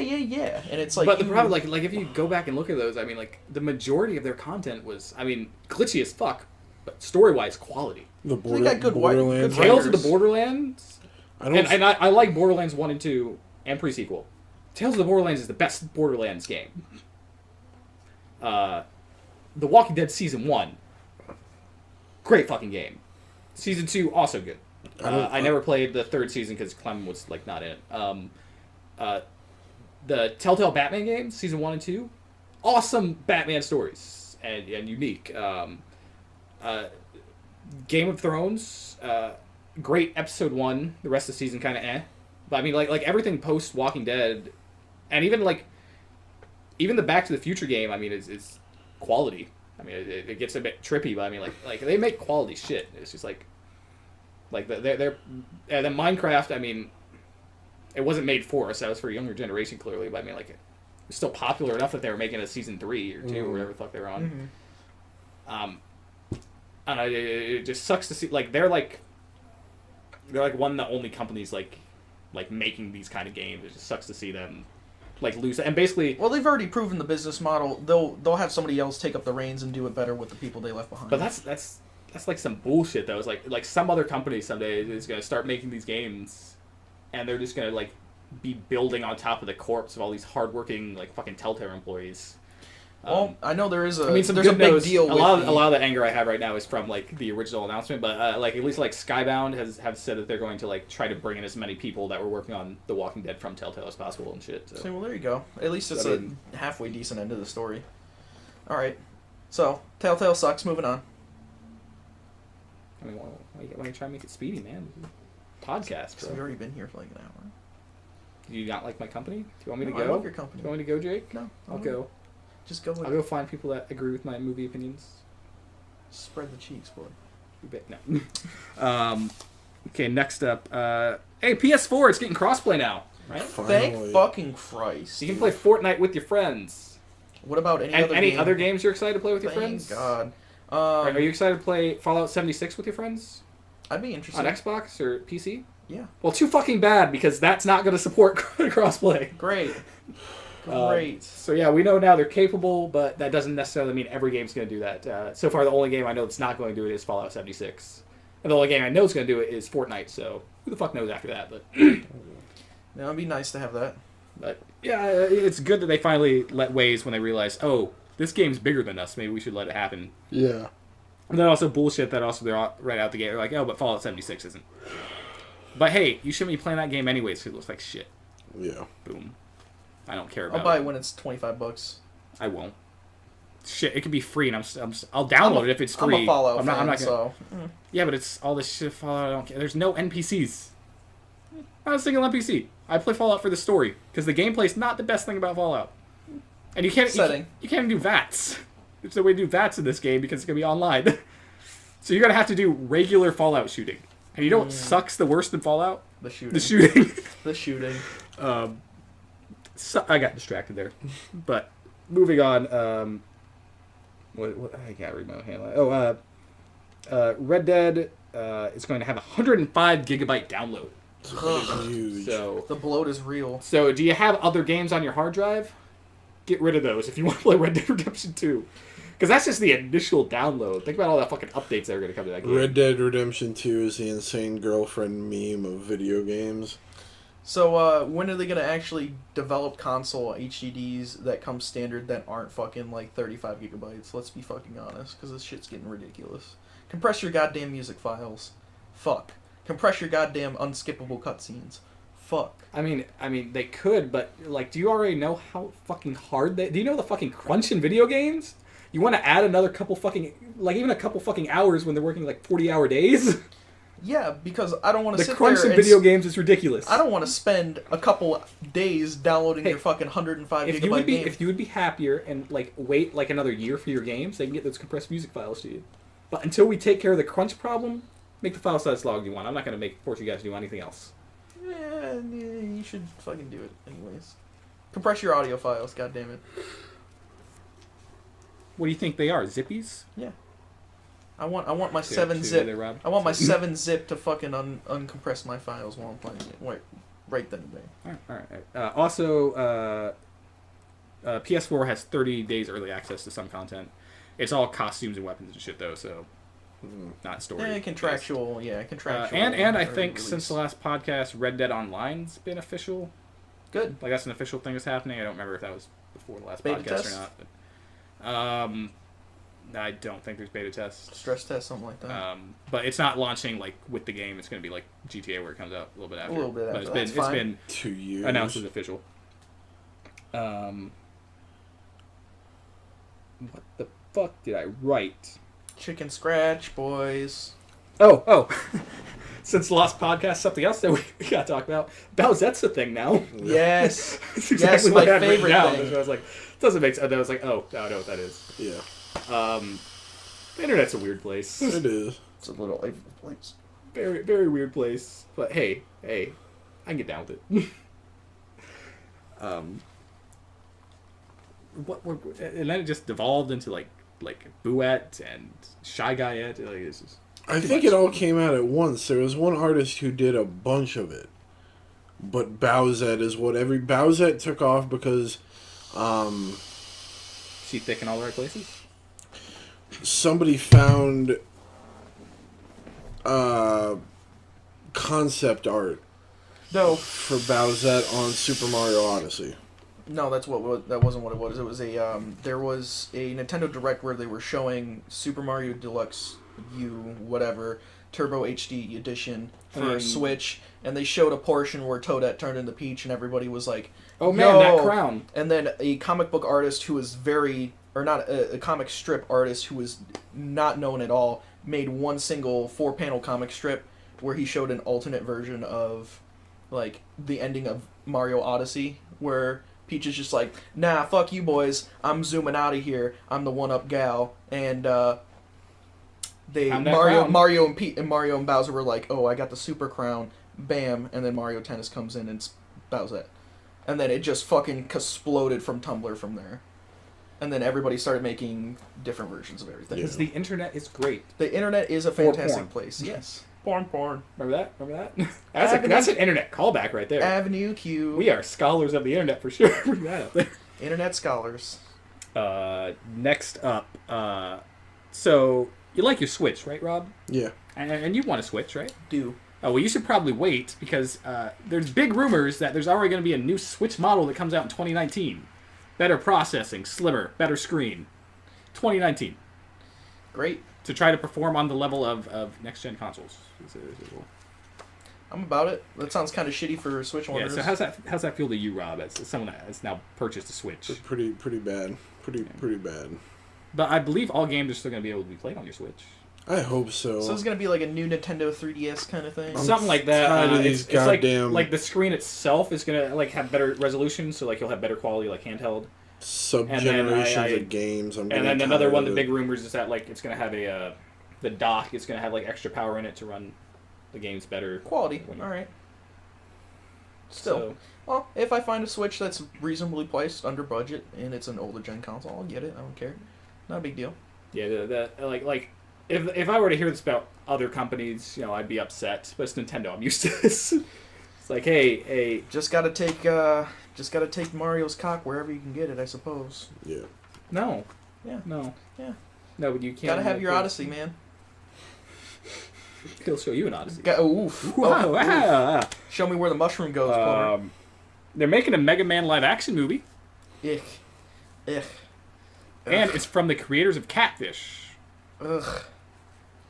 and it's like. But the problem, like if you go back and look at those, I mean, like the majority of their content was, I mean, glitchy as fuck, but story-wise, quality. The They got good Borderlands. good Tales of the writers. Borderlands, I like Borderlands 1 and 2 and pre-sequel. Tales of the Borderlands is the best Borderlands game. The Walking Dead Season 1, great fucking game. Season 2, also good. I never played the third season because Clem was like not in it. The Telltale Batman games, Season 1 and 2, awesome Batman stories and unique. Game of Thrones, great episode 1. The rest of the season kind of eh. But I mean, like everything post Walking Dead, and even the Back to the Future game. I mean, is quality. I mean, it gets a bit trippy, but I mean, like they make quality shit. It's just like the Minecraft. I mean, it wasn't made for us. That was for a younger generation, clearly. But I mean, like, it was still popular enough that they were making a season 3 or 2 or whatever the fuck they were on. And it just sucks to see, like, they're like one of the only companies like making these kind of games. It just sucks to see them like lose. And basically, well, they've already proven the business model. They'll have somebody else take up the reins and do it better with the people they left behind. But that's like some bullshit though. It's like some other company someday is gonna start making these games, and they're just gonna like be building on top of the corpse of all these hardworking like fucking Telltale employees. Well, I know there is a. I mean, some there's good a big news. deal. A lot of the anger I have right now is from like the original announcement, but like at least like Skybound have said that they're going to like try to bring in as many people that were working on The Walking Dead from Telltale as possible and shit. So. Well, there you go. At least it's a halfway decent end of the story. All right, so Telltale sucks. Moving on. I mean, why you try to make it speedy, man? Podcast. So we've already been here for like an hour. Do you not like my company? Do you want me to No, go? I love your company. Do you want me to go, Jake? No, I'll go. Just go with I'll go find people that agree with my movie opinions. Spread the cheeks, boy. You bet. No. Okay, next up. Hey, PS4, it's getting crossplay now, right? Thank fucking Christ. You can play Fortnite with your friends. What about any other games you're excited to play with your Thank friends? God. Are you excited to play Fallout 76 with your friends? I'd be interested. On Xbox or PC? Yeah. Well, too fucking bad, because that's not going to support crossplay. Great. Great. So yeah, we know now they're capable, but that doesn't necessarily mean every game's going to do that. So far, the only game I know that's not going to do it is Fallout 76. And the only game I know is going to do it is Fortnite, so who the fuck knows after that? But yeah, it'd be nice to have that. But yeah, it's good that they finally let ways when they realize, oh, this game's bigger than us, maybe we should let it happen. Yeah. And then also bullshit that also they're right out the gate. They're like, oh, but Fallout 76 isn't. But hey, you shouldn't be playing that game anyways because it looks like shit. Yeah. Boom. I don't care about I'll buy it when it's $25. I won't. Shit, it could be free, and I'll download it if it's free. I'm a Fallout fan, I'm not gonna, so... Yeah, but it's all this shit Fallout. I don't care. There's no NPCs. Not a single NPC. I play Fallout for the story because the gameplay's not the best thing about Fallout. And you can't you can't do VATS. There's no way to do VATS in this game because it's gonna be online. So you're gonna have to do regular Fallout shooting. And you know what sucks the worst in Fallout? The shooting. The shooting. The shooting. So, I got distracted there. But moving on. What I can't read my handle. Red Dead is going to have a 105 gigabyte download. Huge. So the bloat is real. So do you have other games on your hard drive? Get rid of those if you want to play Red Dead Redemption 2. Because that's just the initial download. Think about all the fucking updates that are going to come to that game. Red Dead Redemption 2 is the insane girlfriend meme of video games. So, when are they going to actually develop console HDDs that come standard that aren't fucking, like, 35 gigabytes? Let's be fucking honest, because this shit's getting ridiculous. Compress your goddamn music files. Fuck. Compress your goddamn unskippable cutscenes. Fuck. I mean, they could, but, like, do you already know how fucking hard do you know the fucking crunch in video games? You want to add another couple fucking, like, even a couple fucking hours when they're working, like, 40-hour days? Yeah, because I don't want to sit there. The crunch in video games is ridiculous. I don't want to spend a couple days downloading your fucking 105 gigabyte game. If you would be happier and like wait like another year for your games, they can get those compressed music files to you. But until we take care of the crunch problem, make the file size log you want. I'm not going to force you guys to do anything else. Yeah, you should fucking do it anyways. Compress your audio files, goddammit. What do you think they are? Zippies? Yeah. I want my 7-zip. I want my 7-zip to fucking uncompress my files while I'm playing it. Wait, right then and there. All right. Also, PS4 has 30 days early access to some content. It's all costumes and weapons and shit though, so not story. Contractual. And I think since the last podcast, Red Dead Online's been official. Good. Like that's an official thing that's happening. I don't remember if that was before the last beta podcast test? or not. But, I don't think there's beta tests. Stress test, something like that. But it's not launching like with the game. It's going to be like GTA where it comes out a little bit after. A little bit after. But it's been 2 years. announced as official. What the fuck did I write? Chicken scratch, boys. Oh. Since the last podcast, something else that we got to talk about. Bowsette's a thing now. Yes. That's exactly yes, what my I had written favorite down. thing. I was like, doesn't make sense. I was like, oh, now I know what that is. Yeah. The internet's a weird place. It is. It's a little place. Very, very weird place. But hey, I can get down with it. And then it just devolved into like Buette and Shy Guyette. Like, it's just I think it all came out at once. There was one artist who did a bunch of it, but Bowsette is what Bowsette took off because she thick in all the right places. Somebody found concept art No, for Bowsette on Super Mario Odyssey. no, that wasn't what it was. It was there was a Nintendo Direct where they were showing Super Mario Deluxe U whatever Turbo HD edition for Switch, and they showed a portion where Toadette turned into Peach, and everybody was like, "Oh man, yo!" that crown!" And then a comic book artist who was a comic strip artist who was not known at all made one single 4-panel comic strip where he showed an alternate version of like the ending of Mario Odyssey where Peach is just like, nah, fuck you boys, I'm zooming out of here, I'm the one-up gal, and Mario and Bowser were like, oh, I got the super crown, bam, and then Mario Tennis comes in and it's Bowsette. And then it just fucking exploded from Tumblr from there. And then everybody started making different versions of everything. Because the internet is great. The internet is a fantastic porn. place. Yes. Porn. Remember that? That's an internet callback right there. Avenue Q. We are scholars of the internet for sure. Bring that up there. Internet scholars. Next up, so you like your Switch, right, Rob? Yeah. And you want a Switch, right? Do. Oh, well, you should probably wait because there's big rumors that there's already going to be a new Switch model that comes out in 2019. Better processing, slimmer, better screen. 2019. Great. To try to perform on the level of next-gen consoles. I'm about it. That sounds kind of shitty for Switch owners. Yeah, so how's that feel to you, Rob, as someone that has now purchased a Switch? Pretty bad. Pretty bad. But I believe all games are still going to be able to be played on your Switch. I hope so. So it's going to be like a new Nintendo 3DS kind of thing? Something like that. It's goddamn... like the screen itself is going to like have better resolution, so like you'll have better quality like handheld. Sub-generations of games. And then another one of the big rumors is that like it's going to have the dock. It's going to have like extra power in it to run the games better. Quality. All right. Still, well, if I find a Switch that's reasonably priced under budget and it's an older gen console, I'll get it. I don't care. Not a big deal. Yeah, like if I were to hear this about other companies, you know, I'd be upset. But it's Nintendo. I'm used to this. It's like, hey, just gotta take Mario's cock wherever you can get it, I suppose. Yeah. No. Yeah. No. Yeah. No, but you can't. Gotta have your Odyssey, man. He'll show you an Odyssey. Oof. Wow. Show me where the mushroom goes. They're making a Mega Man live action movie. Ugh. And it's from the creators of Catfish. Ugh.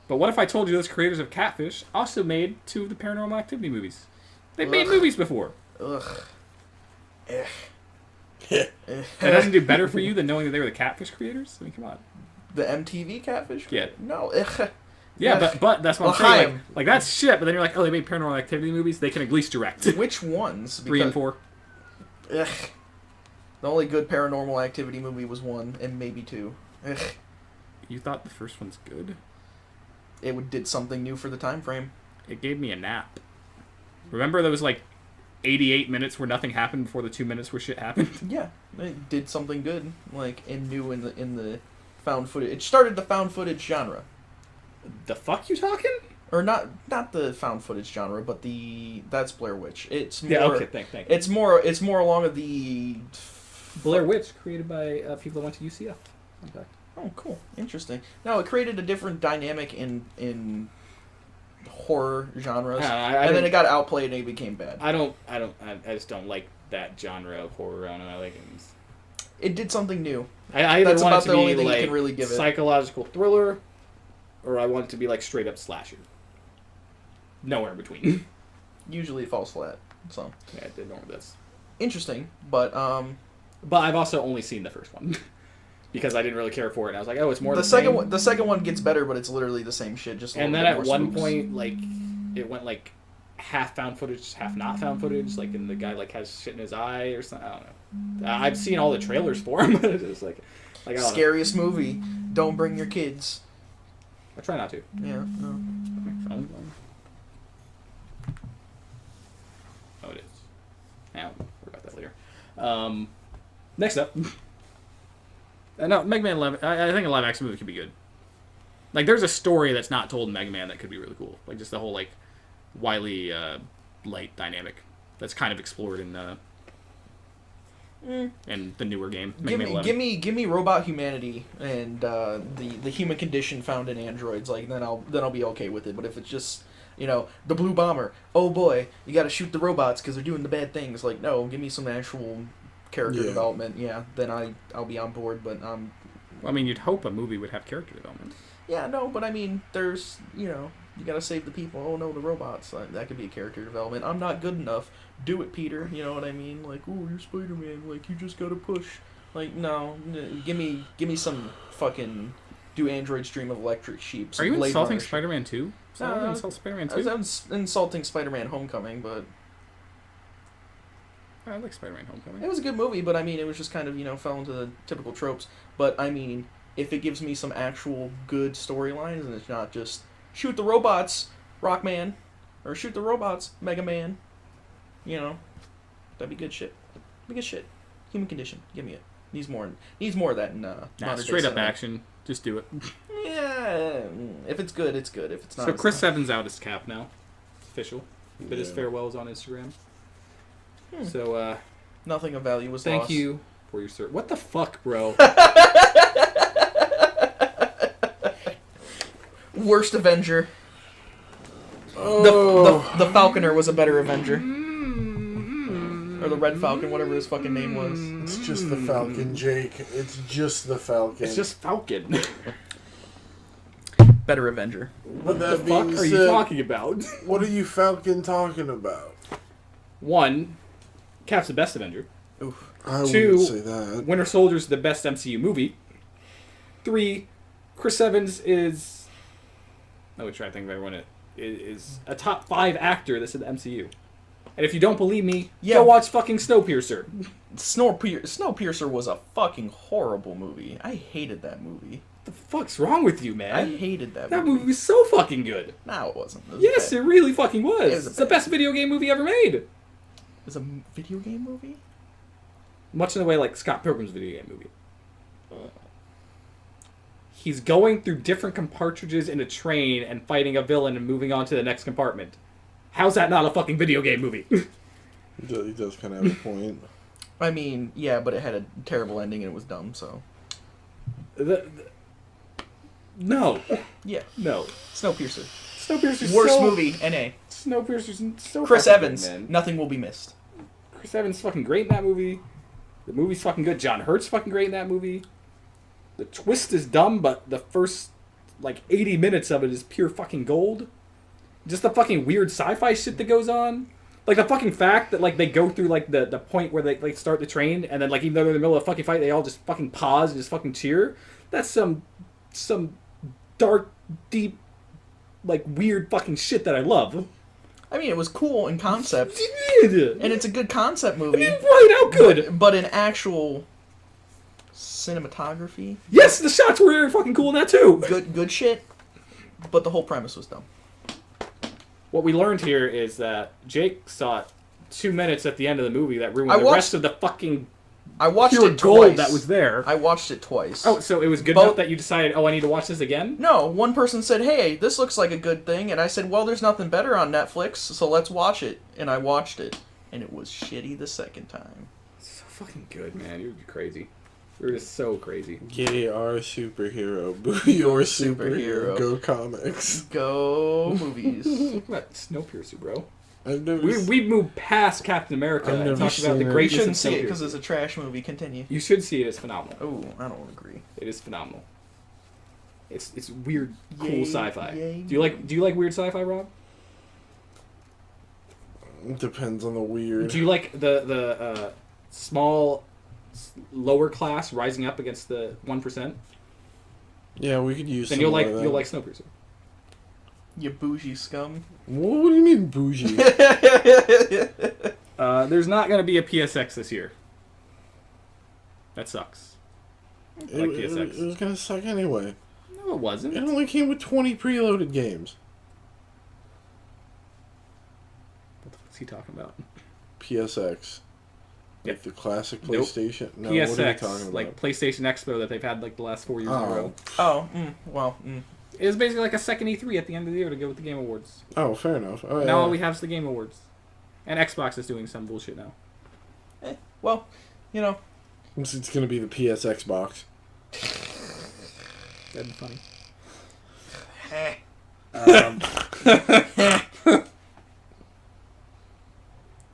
But what if I told you those creators of Catfish also made 2 of the Paranormal Activity movies? They've made movies before. Ugh. It doesn't do better for you than knowing that they were the Catfish creators? I mean, come on. The MTV Catfish? Yeah. No. Yeah, but that's what I'm saying. Like, that's shit, but then you're like, oh, they made Paranormal Activity movies? They can at least direct. Which ones? 3 and 4. Ugh. The only good Paranormal Activity movie was 1, and maybe 2. Ugh. You thought the first one's good? It did something new for the time frame. It gave me a nap. Remember there was like 88 minutes where nothing happened before the 2 minutes where shit happened? Yeah, it did something good, like, and new in the found footage. It started the found footage genre. The fuck you talking? Or not the found footage genre, but that's Blair Witch. It's more, yeah, okay, thank you. It's more along of the Blair Witch, created by people that went to UCF. Okay. Oh, cool, interesting. No, it created a different dynamic in horror genres, and then it got outplayed and it became bad. I just don't like that genre of horror. I don't know. I like it. It did something new. I either That's want about it to the be only thing like you can really give it. Psychological thriller, or I want it to be like straight up slasher. Nowhere in between. Usually it falls flat. So yeah, it did know this. Interesting, but I've also only seen the first one. Because I didn't really care for it, and I was like, "Oh, it's more the second one. The second one gets better, but it's literally the same shit. Just and then at one point, like, it went like half found footage, half not found footage. Like, and the guy like has shit in his eye or something. I don't know. I've seen all the trailers for him, but it's just like I don't scariest know. Movie. Don't bring your kids. I try not to. Yeah. No. Oh, Now, we'll worry about that later. Next up. No, Mega Man 11. I think a live action movie could be good. Like, there's a story that's not told in Mega Man that could be really cool. Like, just the whole, like, Wily Light dynamic that's kind of explored in the newer game. Mega Man 11. Give me robot humanity and the human condition found in androids. Like, then I'll be okay with it. But if it's just, the blue bomber, oh boy, you got to shoot the robots because they're doing the bad things. Like, no, give me some actual character development. Yeah, then I'll be on board. But I mean, you'd hope a movie would have character development. Yeah, no, but I mean, there's, you gotta save the people. Oh no, the robots. That could be a character development. I'm not good enough. Do it, Peter. You know what I mean? Like, oh, you're Spider-Man. Like, you just gotta push. Like, no, give me some fucking do androids dream of electric sheep. Are you Blade insulting Runner Spider-Man 2? Insult Spider-Man 2? I was insulting Spider-Man Homecoming, but I like Spider-Man Homecoming. it was a good movie. But I mean, it was just kind of fell into the typical tropes. But I mean, if it gives me some actual good storylines and it's not just shoot the robots, Rockman, or shoot the robots, Mega Man, that'd be good shit. Be good shit. Human condition, give me it. Needs more of that in straight up action. Just do it. Yeah, if it's good, it's good. If it's not, so it's Chris not. Evans out as Cap now. It's official. Did his farewells on Instagram. So Nothing of value was thank lost. you for your service. What the fuck, bro? Worst Avenger. Oh. The Falconer was a better Avenger. Or the Red Falcon, whatever his fucking name was. It's just the Falcon, Jake. It's just the Falcon. It's just Falcon. Better Avenger. But that What the fuck being are you said, talking about? What are you Falcon talking about? 1, Cap's the best Avenger. Oof. I 2, wouldn't say that. Winter Soldier's the best MCU movie. 3, Chris Evans is... I would try to think of everyone. Is a top 5 actor that's in the MCU. And if you don't believe me, go watch fucking Snowpiercer. Snowpiercer was a fucking horrible movie. I hated that movie. What the fuck's wrong with you, man? I hated that movie. That movie was so fucking good. No, it wasn't. It was Yes, bad. it really fucking was. It was It's the best video game movie ever made. It was a video game movie? Much in the way like Scott Pilgrim's video game movie. He's going through different cartridges in a train and fighting a villain and moving on to the next compartment. How's that not a fucking video game movie? He does kind of have a point. I mean, yeah, but it had a terrible ending and it was dumb, so... No. Yeah. No. Snowpiercer. Snowpiercer's Worst so... movie, NA. Snowpiercer's so Chris fucking Evans. good, man. Nothing will be missed. Chris Evans is fucking great in that movie. The movie's fucking good. John Hurt's fucking great in that movie. The twist is dumb, but the first, 80 minutes of it is pure fucking gold. Just the fucking weird sci-fi shit that goes on. Like, the fucking fact that, they go through, the point where they, start the train, and then, even though they're in the middle of a fucking fight, they all just fucking pause and just fucking cheer. That's some dark, deep, weird fucking shit that I love. I mean, it was cool in concept. And it's a good concept movie. Right out good. But in actual cinematography... Yes, the shots were very fucking cool in that, too. Good shit. But the whole premise was dumb. What we learned here is that Jake saw 2 minutes at the end of the movie that ruined the rest of the fucking I watched pure it gold twice. that was there. I watched it twice. Oh, so it was good enough that you decided, I need to watch this again? No, one person said, hey, this looks like a good thing. And I said, well, there's nothing better on Netflix, so let's watch it. And I watched it. And it was shitty the second time. It's so fucking good, man. You're crazy. You're just so crazy. Gay our superhero. Boo your superhero. Go comics. Go movies. Look at Snowpiercer, bro. I've never We moved past Captain America and talked about the You greatness shouldn't of see it Snowpiercer. because it's a trash movie. Continue. You should see it. It's phenomenal. Oh, I don't agree. It is phenomenal. It's weird, cool Yay, sci-fi. yay, Do you like weird sci-fi, Rob? Depends on the weird. Do you like the small, lower class rising up against the 1%? Yeah, we could use. Then some you'll more like of that. Snowpiercer. You bougie scum. What do you mean bougie? There's not going to be a PSX this year. That sucks. I like PSX. It was gonna suck anyway. No, it wasn't. It only came with 20 preloaded games. What the fuck's he talking about? PSX. Like Yep. the classic Nope. PlayStation? No, what are we talking PSX, about? like PlayStation Expo that they've had like the last 4 years in a row. Oh, It was basically like a second E3 at the end of the year to go with the Game Awards. Oh, fair enough. Oh, Now all we have is the Game Awards. And Xbox is doing some bullshit now. well, you know. It's going to be the PSX box. That'd be funny.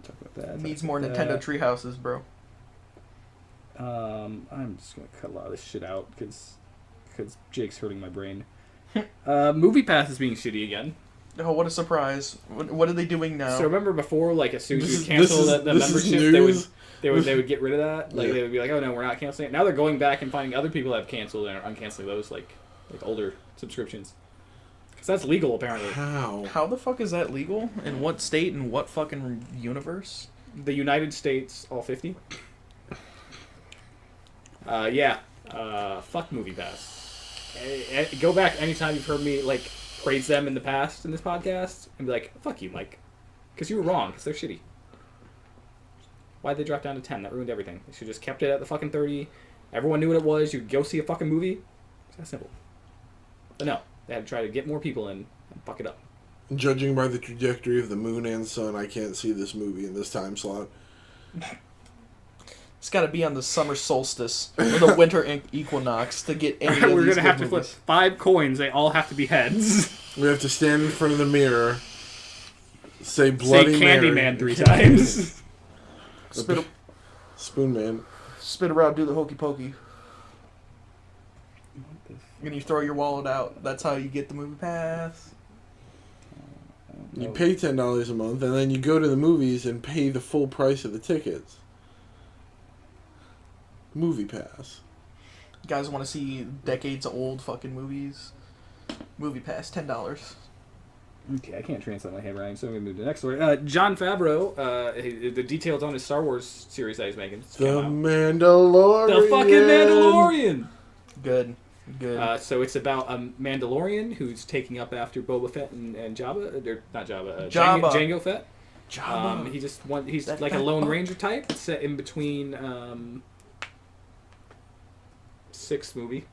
Talk about that. Needs more Nintendo Treehouses, bro. I'm just gonna cut a lot of this shit out because Jake's hurting my brain. Movie Pass is being shitty again. Oh, what a surprise! What are they doing now? So remember before, like as soon as This you is- cancel this is- the this is membership, news. they would get rid of that. Like Yeah. they would be like, oh no, we're not canceling it. Now they're going back and finding other people that have canceled and are uncanceling those like older subscriptions. Because that's legal apparently. How the fuck is that legal? In what state? In what fucking universe? The United States, all 50. Yeah. Fuck Movie Pass. Go back anytime you've heard me like praise them in the past in this podcast and be like, fuck you, Mike. Because you were wrong, because they're shitty. Why'd they drop down to 10? That ruined everything. They should just kept it at the fucking 30. Everyone knew what it was. You could go see a fucking movie. It's that simple. But no, they had to try to get more people in and fuck it up. Judging by the trajectory of the moon and sun, I can't see this movie in this time slot. It's got to be on the summer solstice or the winter equinox to get any of We're these gonna have good to flip movies. 5 coins. They all have to be heads. We have to stand in front of the mirror, say Bloody Say Mary. Candyman 3 times. Spoon Man. Spin around, do the hokey pokey. And you throw your wallet out. That's how you get the movie pass. You pay $10 a month, and then you go to the movies and pay the full price of the tickets. Movie Pass. You guys want to see decades old fucking movies? Movie pass, $10. Okay, I can't translate my handwriting, so I'm going to move to the next story. John Favreau, the details on his Star Wars series that he's making. The Mandalorian. The fucking Mandalorian! Good. So it's about a Mandalorian who's taking up after Boba Fett and Jabba. Or not Jabba. Jabba. Jango Fett. Jabba. He's That like a fat Lone fuck. Ranger type, set in between 6th movie,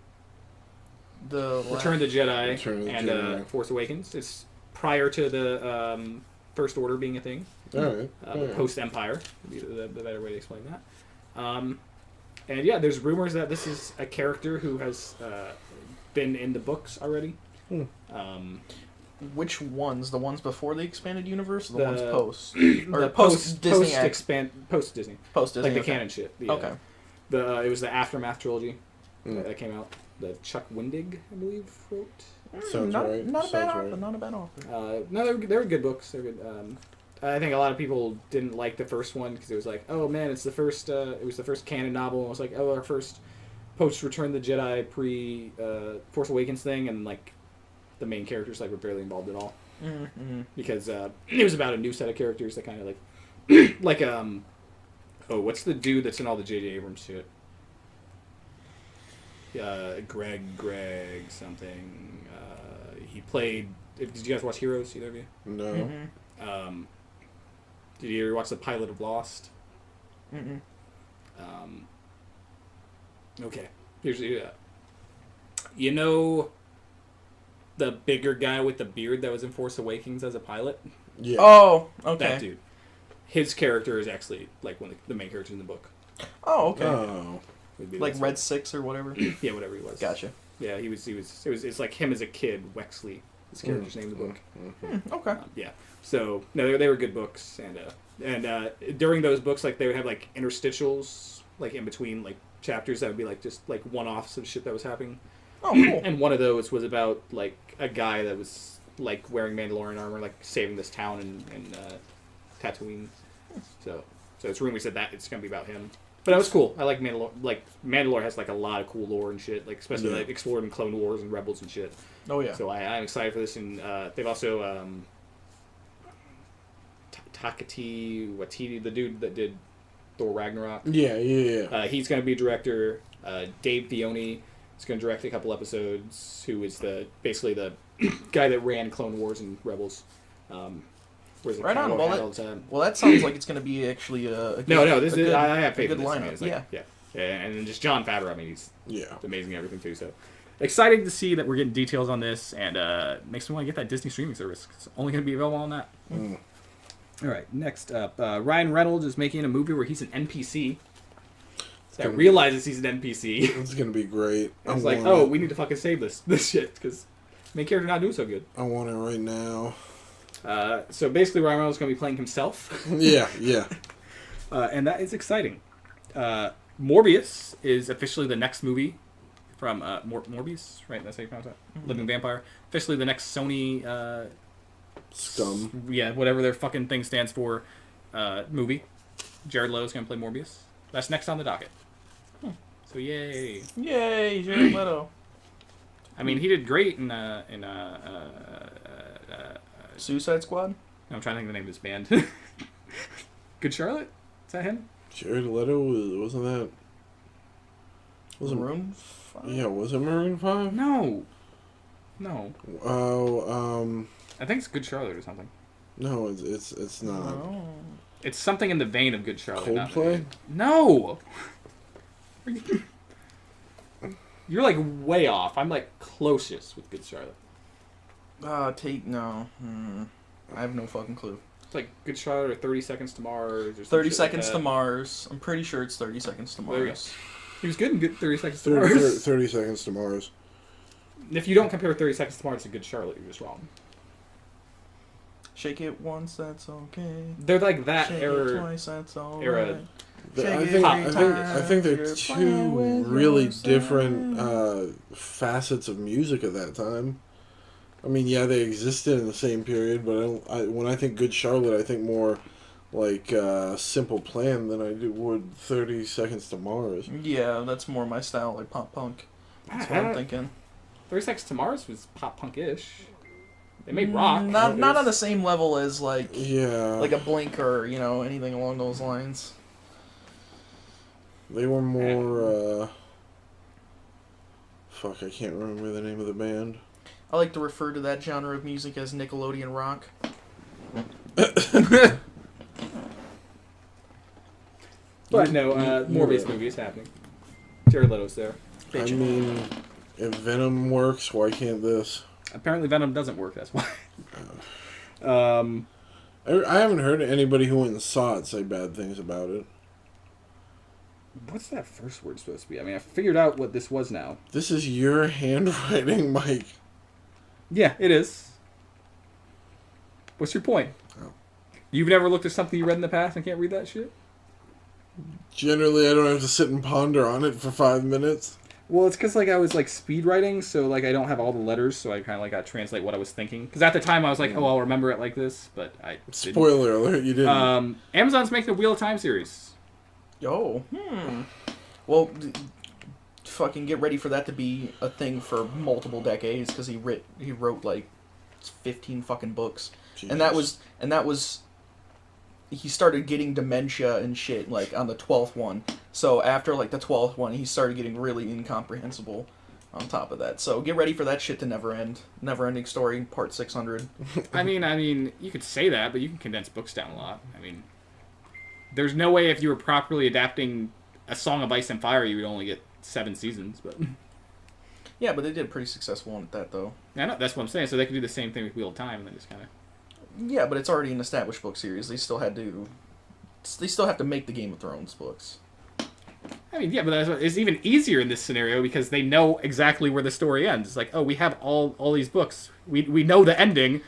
Return of the Jedi, Return of the and Jedi. Force Awakens. It's prior to the First Order being a thing. Alright. Post Empire would be the better way to explain that. And yeah, there's rumors that this is a character who has been in the books already. Which ones? The ones before the expanded universe, or the The- ones post, or The post Disney? post Disney, Post Disney. like the okay. canon shit. Okay. It was the Aftermath trilogy that came out. That Chuck Wendig, I believe, wrote. Sounds not, right. Not a bad Sounds author. right. Not a bad author. No, they were good books. They're good. I think a lot of people didn't like the first one because it was like, oh man, it's the first. It was the first canon novel. And it was like, oh, our first post Return of the Jedi pre Force Awakens thing, and like the main characters like were barely involved at all because it was about a new set of characters that kind of like like what's the dude that's in all the J.J. Abrams shit? Greg something. He played. Did you guys watch Heroes? Either of you? No. Did you ever watch the pilot of Lost? Okay. Here's you know the bigger guy with the beard that was in Force Awakens as a pilot? Yeah. Oh, okay. That dude. His character is actually like one of the main characters in the book. Oh, okay. Oh. Would be Like this Red 6 or whatever. Yeah, whatever he was. Gotcha. Yeah, it's like him as a kid, Wexley. His character's name in the book. Okay. Yeah. So no, they were good books, and during those books, like they would have like interstitials, like in between like chapters that would be like just like one-offs of shit that was happening. Oh, cool. And one of those was about like a guy that was like wearing Mandalorian armor, like saving this town in Tatooine. So it's rumored that it's gonna be about him. But that was cool. I like Mandalore. Like Mandalore has like a lot of cool lore and shit. Like especially like explored in Clone Wars and Rebels and shit. Oh yeah. So I'm excited for this. And they've also Takati Watiti, the dude that did Thor Ragnarok. Yeah. He's going to be a director. Dave Filoni is going to direct a couple episodes. Who is basically the guy that ran Clone Wars and Rebels. Where's the Right on. cowboy hat all the time? Well, that sounds like it's going to be actually a good, No, this a is good, I have faith a good in this. I lineup. mean, it's like, yeah. And then just Jon Favreau. I mean, he's Yeah. amazing at everything too. So exciting to see that we're getting details on this, and makes me want to get that Disney streaming service. It's only going to be available on that. Mm. All right, next up, Ryan Reynolds is making a movie where he's an NPC. That realizes he's an NPC. It's gonna be great. It's like, oh, we need to fucking save this shit because main character not doing so good. I want it right now. So basically, Ryan Reynolds is going to be playing himself. Yeah. And that is exciting. Morbius is officially the next movie from Morbius, right? That's how you pronounce that? Mm-hmm. Living Vampire. Officially the next Sony... Scum. Yeah, whatever their fucking thing stands for. Movie. Jared Leto's going to play Morbius. That's next on the docket. So yay. Yay, Jared Leto. I mean, he did great in Suicide Squad? I'm trying to think of the name of this band. Good Charlotte? Is that him? Jared Leto wasn't that? Wasn't Maroon 5? Yeah, was it Maroon 5? No. Oh, I think it's Good Charlotte or something. no, it's not. Oh. It's something in the vein of Good Charlotte. Coldplay? No! You're like way off. I'm like closest with Good Charlotte. No. I have no fucking clue. It's like Good Charlotte or 30 Seconds to Mars or 30 shit Seconds like to that. Mars. I'm pretty sure it's 30 Seconds to There you Mars. He was good in good 30 Seconds to 30, Mars. 30 Seconds to Mars. If you don't compare 30 Seconds to Mars to Good Charlotte, you're just wrong. Shake it once, that's okay. They're like that Shake era. it twice, that's all era. right. I think they're two really different facets of music at that time. I mean, yeah, they existed in the same period, but when I think Good Charlotte, I think more like Simple Plan than I would 30 Seconds to Mars. Yeah, that's more my style, like pop punk. That's what I'm thinking. 30 Seconds to Mars was pop punk-ish. They made rock. Not on the same level as like a Blink or anything along those lines. They were more. Fuck, I can't remember the name of the band. I like to refer to that genre of music as Nickelodeon rock. But no, Morbius movie is happening. Jared Leto's there. I mean, if Venom works, why can't this? Apparently Venom doesn't work, that's why. I haven't heard anybody who went and saw it say bad things about it. What's that first word supposed to be? I mean, I figured out what this was now. This is your handwriting, Mike. Yeah, it is. What's your point? Oh. You've never looked at something you read in the past and can't read that shit? Generally, I don't have to sit and ponder on it for 5 minutes. Well, it's because I was speed writing, so I don't have all the letters, so I kind of got to translate what I was thinking. Because at the time I was like, oh, I'll remember it like this, but I didn't. Spoiler alert, you didn't. Amazon's making a Wheel of Time series. Oh, Well, fucking get ready for that to be a thing for multiple decades because he wrote like 15 fucking books, Jesus. and that was he started getting dementia and shit like on the 12th one. So after like the 12th one, he started getting really incomprehensible. On top of that, so get ready for that shit to never end. Never-ending story, part 600. I mean, you could say that, but you can condense books down a lot. I mean, there's no way if you were properly adapting A Song of Ice and Fire, you would only get 7 seasons. But yeah, but they did pretty successful one at that though. yeah, no, that's what I'm saying. So they could do the same thing with Wheel of Time, and then just kind of. Yeah, but it's already an established book series. They still have to make the Game of Thrones books. I mean, yeah, but it's even easier in this scenario because they know exactly where the story ends. It's like, oh, we have all these books. We know the ending.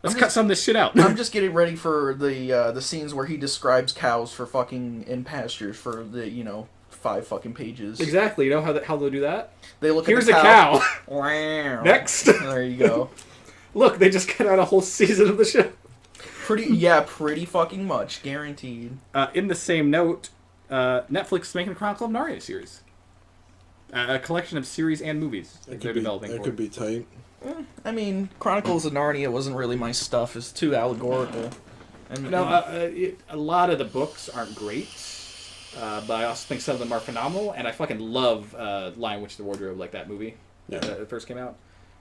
Let's cut some of this shit out. I'm just getting ready for the scenes where he describes cows for fucking in pastures for the 5 fucking pages. Exactly. You know how they'll do that? They look. Here's at the a cow. Wow. Next. There you go. Look, they just cut out a whole season of the show. Pretty fucking much, guaranteed. In the same note, Netflix is making a Chronicle of Narnia series. A collection of series and movies they're developing. That could be tight. I mean, Chronicles of Narnia wasn't really my stuff. It's too allegorical. And a lot of the books aren't great, but I also think some of them are phenomenal. And I fucking love Lion, Witch, the Wardrobe, like that movie that it first came out.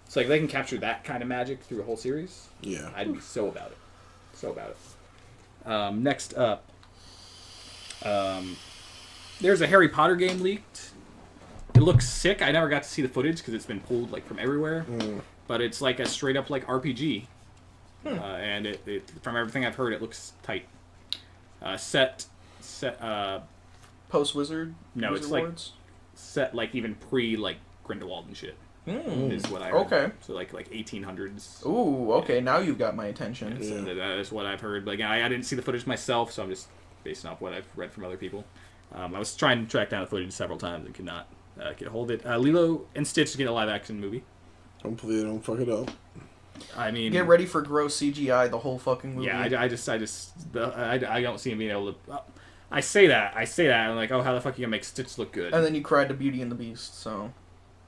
So they can capture that kind of magic through a whole series. Yeah, I'd be so about it. So about it. Next up, there's a Harry Potter game leaked. It looks sick. I never got to see the footage because it's been pulled like from everywhere. But it's like a straight up like RPG, and it from everything I've heard, it looks tight. Set. Post Wizard. No, it's like set like even pre like Grindelwald and shit. Is what I heard. Okay. So like 1800s. Ooh, okay. Now you've got my attention. So that is what I've heard. But again, I didn't see the footage myself, so I'm just basing off what I've read from other people. I was trying to track down the footage several times and could not get a hold of it. Lilo and Stitch get a live action movie. Hopefully they don't fuck it up. I mean, get ready for gross CGI the whole fucking movie. Yeah, I don't see him being able to. I say that. I'm like, oh, how the fuck are you gonna make Stitch look good? And then you cried to Beauty and the Beast. So.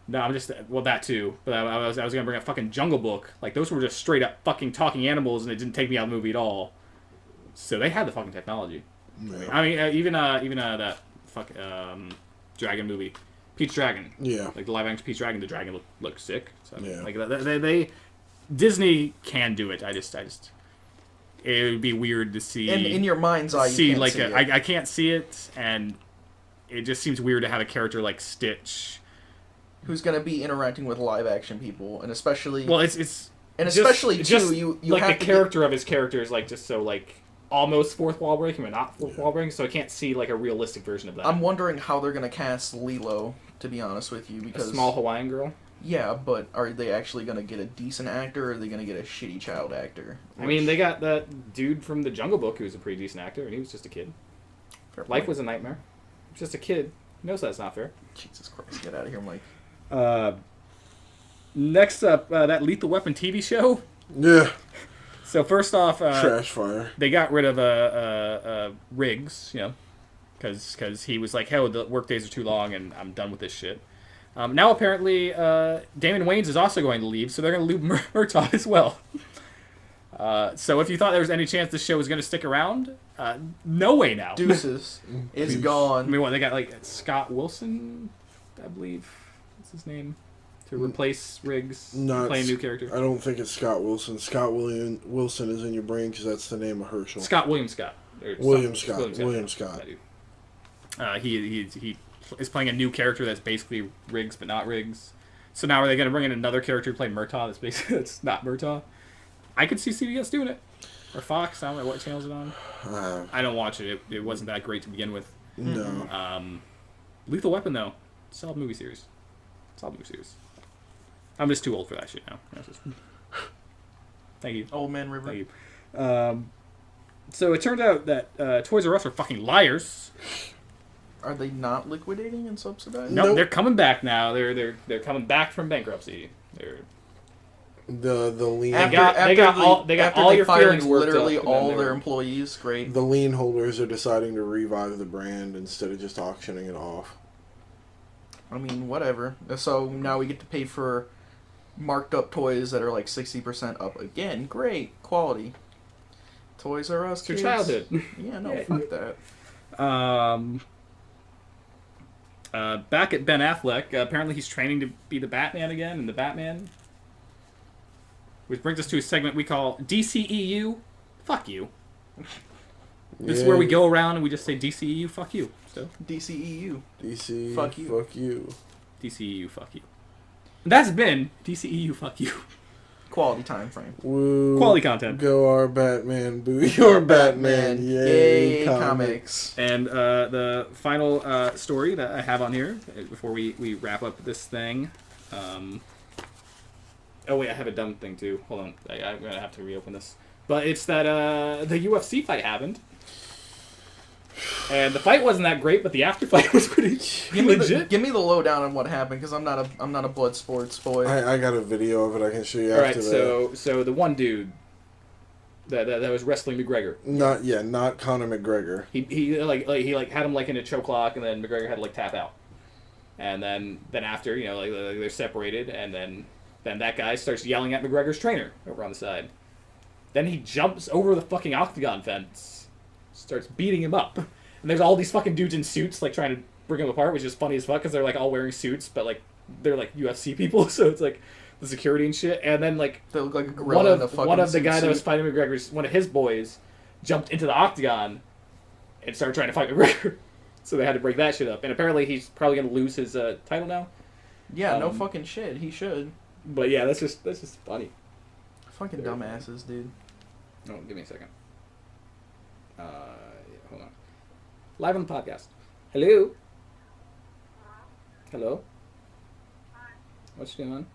No, I'm just that too. But I was gonna bring up fucking Jungle Book. Like those were just straight up fucking talking animals, and it didn't take me out of the movie at all. So they had the fucking technology. Yeah. I mean, even that dragon movie, Pete's Dragon. Yeah. Like the live action Pete's Dragon, the dragon looked sick. So, yeah. Like they Disney can do it. I just it would be weird to see. In your mind's eye, you can't see it. I can't see it, and it just seems weird to have a character like Stitch, who's going to be interacting with live action people, and especially especially you like have the character of his character is like just so like almost fourth wall breaking, but not fourth wall breaking. So I can't see like a realistic version of that. I'm wondering how they're going to cast Lilo, to be honest with you, because a small Hawaiian girl. Yeah, but are they actually going to get a decent actor, or are they going to get a shitty child actor? I mean, they got that dude from the Jungle Book who was a pretty decent actor, and he was just a kid. Life was a nightmare. He was just a kid. He knows that's not fair. Jesus Christ, get out of here, Mike. Next up, that Lethal Weapon TV show. Yeah. So first off, trash fire. They got rid of Riggs, because he was like, "Hell, the work days are too long, and I'm done with this shit." Now apparently, Damon Wayans is also going to leave, so they're going to lose Murtaugh as well. So if you thought there was any chance this show was going to stick around, no way now. Deuces is gone. I mean, what they got like Scott Wilson, I believe, what's his name, to replace Riggs, play a new character. I don't think it's Scott Wilson. Scott Wilson is in your brain because that's the name of Herschel. William Scott. William Scott. He is playing a new character that's basically Riggs but not Riggs. So now are they going to bring in another character to play Murtaugh that's not Murtaugh? I could see CBS doing it. Or Fox. I don't know what channel is it on. I don't watch it. It wasn't that great to begin with. No. Lethal Weapon, though. Solid movie series. I'm just too old for that shit now. Thank you. Old Man River. Thank you. So it turned out that Toys R Us are fucking liars. Are they not liquidating and subsidizing? No, they're coming back now. They're coming back from bankruptcy. They're the lean. They got all your feelings worked literally up, all their employees. Great. The lien holders are deciding to revive the brand instead of just auctioning it off. I mean, whatever. So now we get to pay for marked up toys that are like 60% up again. Great quality. Toys R Us. It's your childhood. Yeah, no, fuck that. Back at Ben Affleck, apparently he's training to be the Batman again in the Batman. Which brings us to a segment we call DCEU, fuck you. This is where we go around and we just say DCEU, fuck you. So DCEU. DC, fuck you. Fuck you. DCEU, fuck you. And that's been DCEU, fuck you. Quality time frame. Woo. Quality content. Go our Batman, boo your Batman. Yay, comics. And the final story that I have on here, before we wrap up this thing. Oh, wait, I have a dumb thing, too. Hold on. I'm going to have to reopen this. But it's that the UFC fight happened. And the fight wasn't that great, but the after fight was pretty legit. Give me the lowdown on what happened, because I'm not a blood sports boy. I got a video of it I can show you after that. So the one dude that was wrestling McGregor. Not Conor McGregor. He had him like in a choke lock, and then McGregor had to like tap out. And then after, they're separated, and then that guy starts yelling at McGregor's trainer over on the side. Then he jumps over the fucking octagon fence. Starts beating him up. And there's all these fucking dudes in suits, like, trying to bring him apart, which is funny as fuck, because they're, like, all wearing suits, but, like, they're, like, UFC people, so it's, like, the security and shit, and then like They look like a gorilla in a fucking one of the suit guy that was suit. fighting McGregor's one of his boys jumped into the octagon and started trying to fight McGregor. So they had to break that shit up. And apparently he's probably gonna lose his title now. Yeah, no fucking shit. He should. But yeah, that's just funny. Fucking dumbasses, dude. Oh, give me a second. Hold on. Live on the podcast. Hello. Hello. What's going on?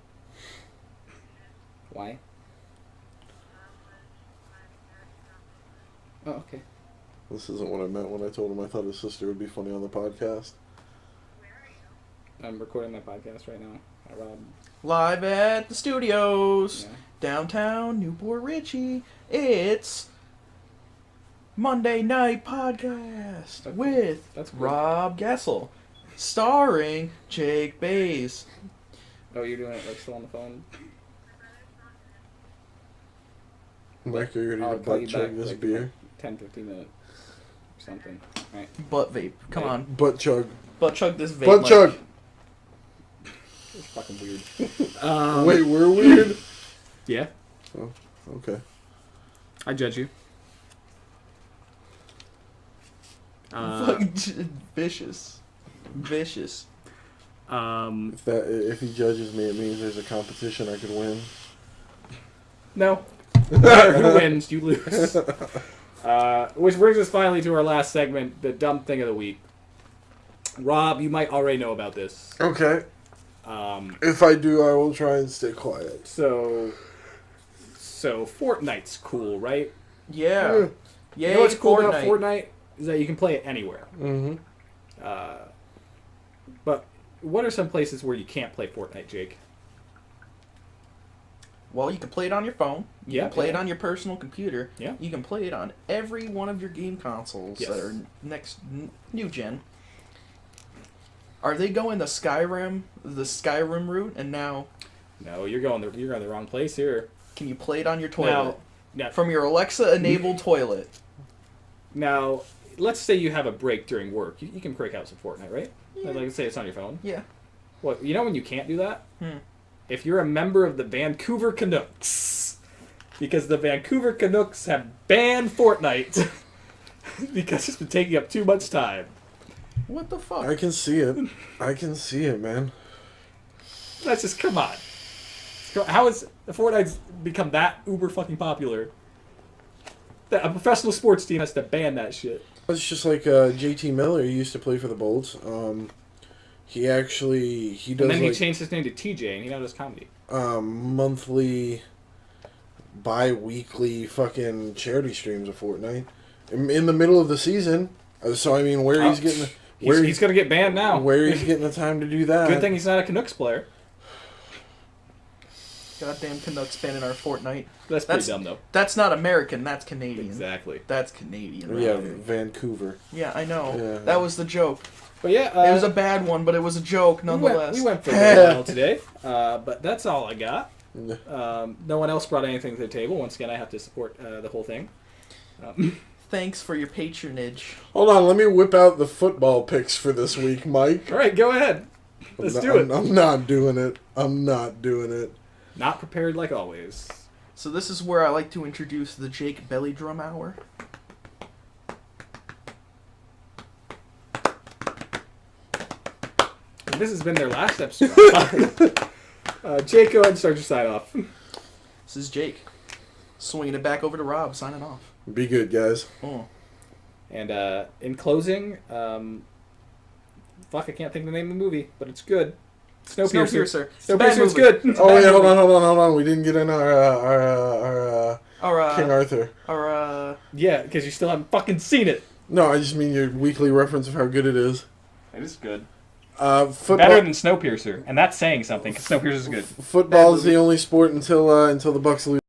Why? Oh, okay. This isn't what I meant when I told him I thought his sister would be funny on the podcast. I'm recording my podcast right now. Rob. Live at the studios, Yeah. downtown Newport Richie. It's Monday Night Podcast with That's good. Rob Gessel, starring Jake Bays. Oh, you're doing it like still on the phone? Mike, are you ready I'll to call butt you chug back, this like, beer? 10, 15 minutes. Or something. Right. Butt vape. Come Vape. on. Butt chug. Butt chug this vape. Butt Mike. chug! It's fucking weird. Wait, we're weird? Yeah. Oh, okay. I judge you. Fucking vicious. Vicious. If he judges me, it means there's a competition I could win. No. Who wins, you lose. Which brings us finally to our last segment, the dumb thing of the week. Rob, you might already know about this. Okay. If I do, I will try and stay quiet. So Fortnite's cool, right? Yeah. Yeah. You know what's cool about Fortnite is that you can play it anywhere. Mm-hmm. But what are some places where you can't play Fortnite, Jake? Well, you can play it on your phone. You Yeah, can play it yeah. on your personal computer. Yeah. You can play it on every one of your game consoles Yes. that are new gen. Are they going the Skyrim route? And now, No, you're going the wrong place here. can you play it on your toilet Now, from your Alexa-enabled toilet? now, let's say you have a break during work. You can break out some Fortnite, right? Yeah. Like, say it's on your phone. Yeah. Well, you know when you can't do that? Hmm. If you're a member of the Vancouver Canucks. Because the Vancouver Canucks have banned Fortnite. Because it's been taking up too much time. What the fuck? I can see it. I can see it, man. That's just, come on. How has Fortnite's become that uber fucking popular that a professional sports team has to ban that shit? It's just like JT Miller. He used to play for the Bolts. He does And then he like changed his name to TJ and he now does comedy. monthly, bi-weekly fucking charity streams of Fortnite in the middle of the season. So I mean, where he's getting He's going to get banned now. where he's getting the time to do that? Good thing he's not a Canucks player. Goddamn Canucks banning our Fortnite. That's pretty dumb, though. That's not American. That's Canadian. Exactly. That's Canadian. Yeah, Right there. Vancouver. Yeah, I know. Yeah. That was the joke. But yeah, It was a bad one, but it was a joke nonetheless. we went for a little while today, but that's all I got. Yeah. No one else brought anything to the table. Once again, I have to support the whole thing. Thanks for your patronage. Hold on, let me whip out the football picks for this week, Mike. All right, go ahead. Let's do it. I'm not doing it. I'm not doing it. Not prepared like always. So this is where I like to introduce the Jake Belly Drum Hour. And this has been their last episode. Jake, go ahead and start your sign off. This is Jake. Swinging it back over to Rob, signing off. Be good, guys. Oh. And in closing, fuck, I can't think of the name of the movie, but it's good. Snowpiercer. It's a bad Snowpiercer's movie. good. It's a Oh bad yeah, hold movie. on. We didn't get in our King Arthur. Yeah, because you still haven't fucking seen it. No, I just mean your weekly reference of how good it is. It is good. Football. Better than Snowpiercer, and that's saying something, because Snowpiercer's good. Football Bad is the movie. only sport until the Bucks lose.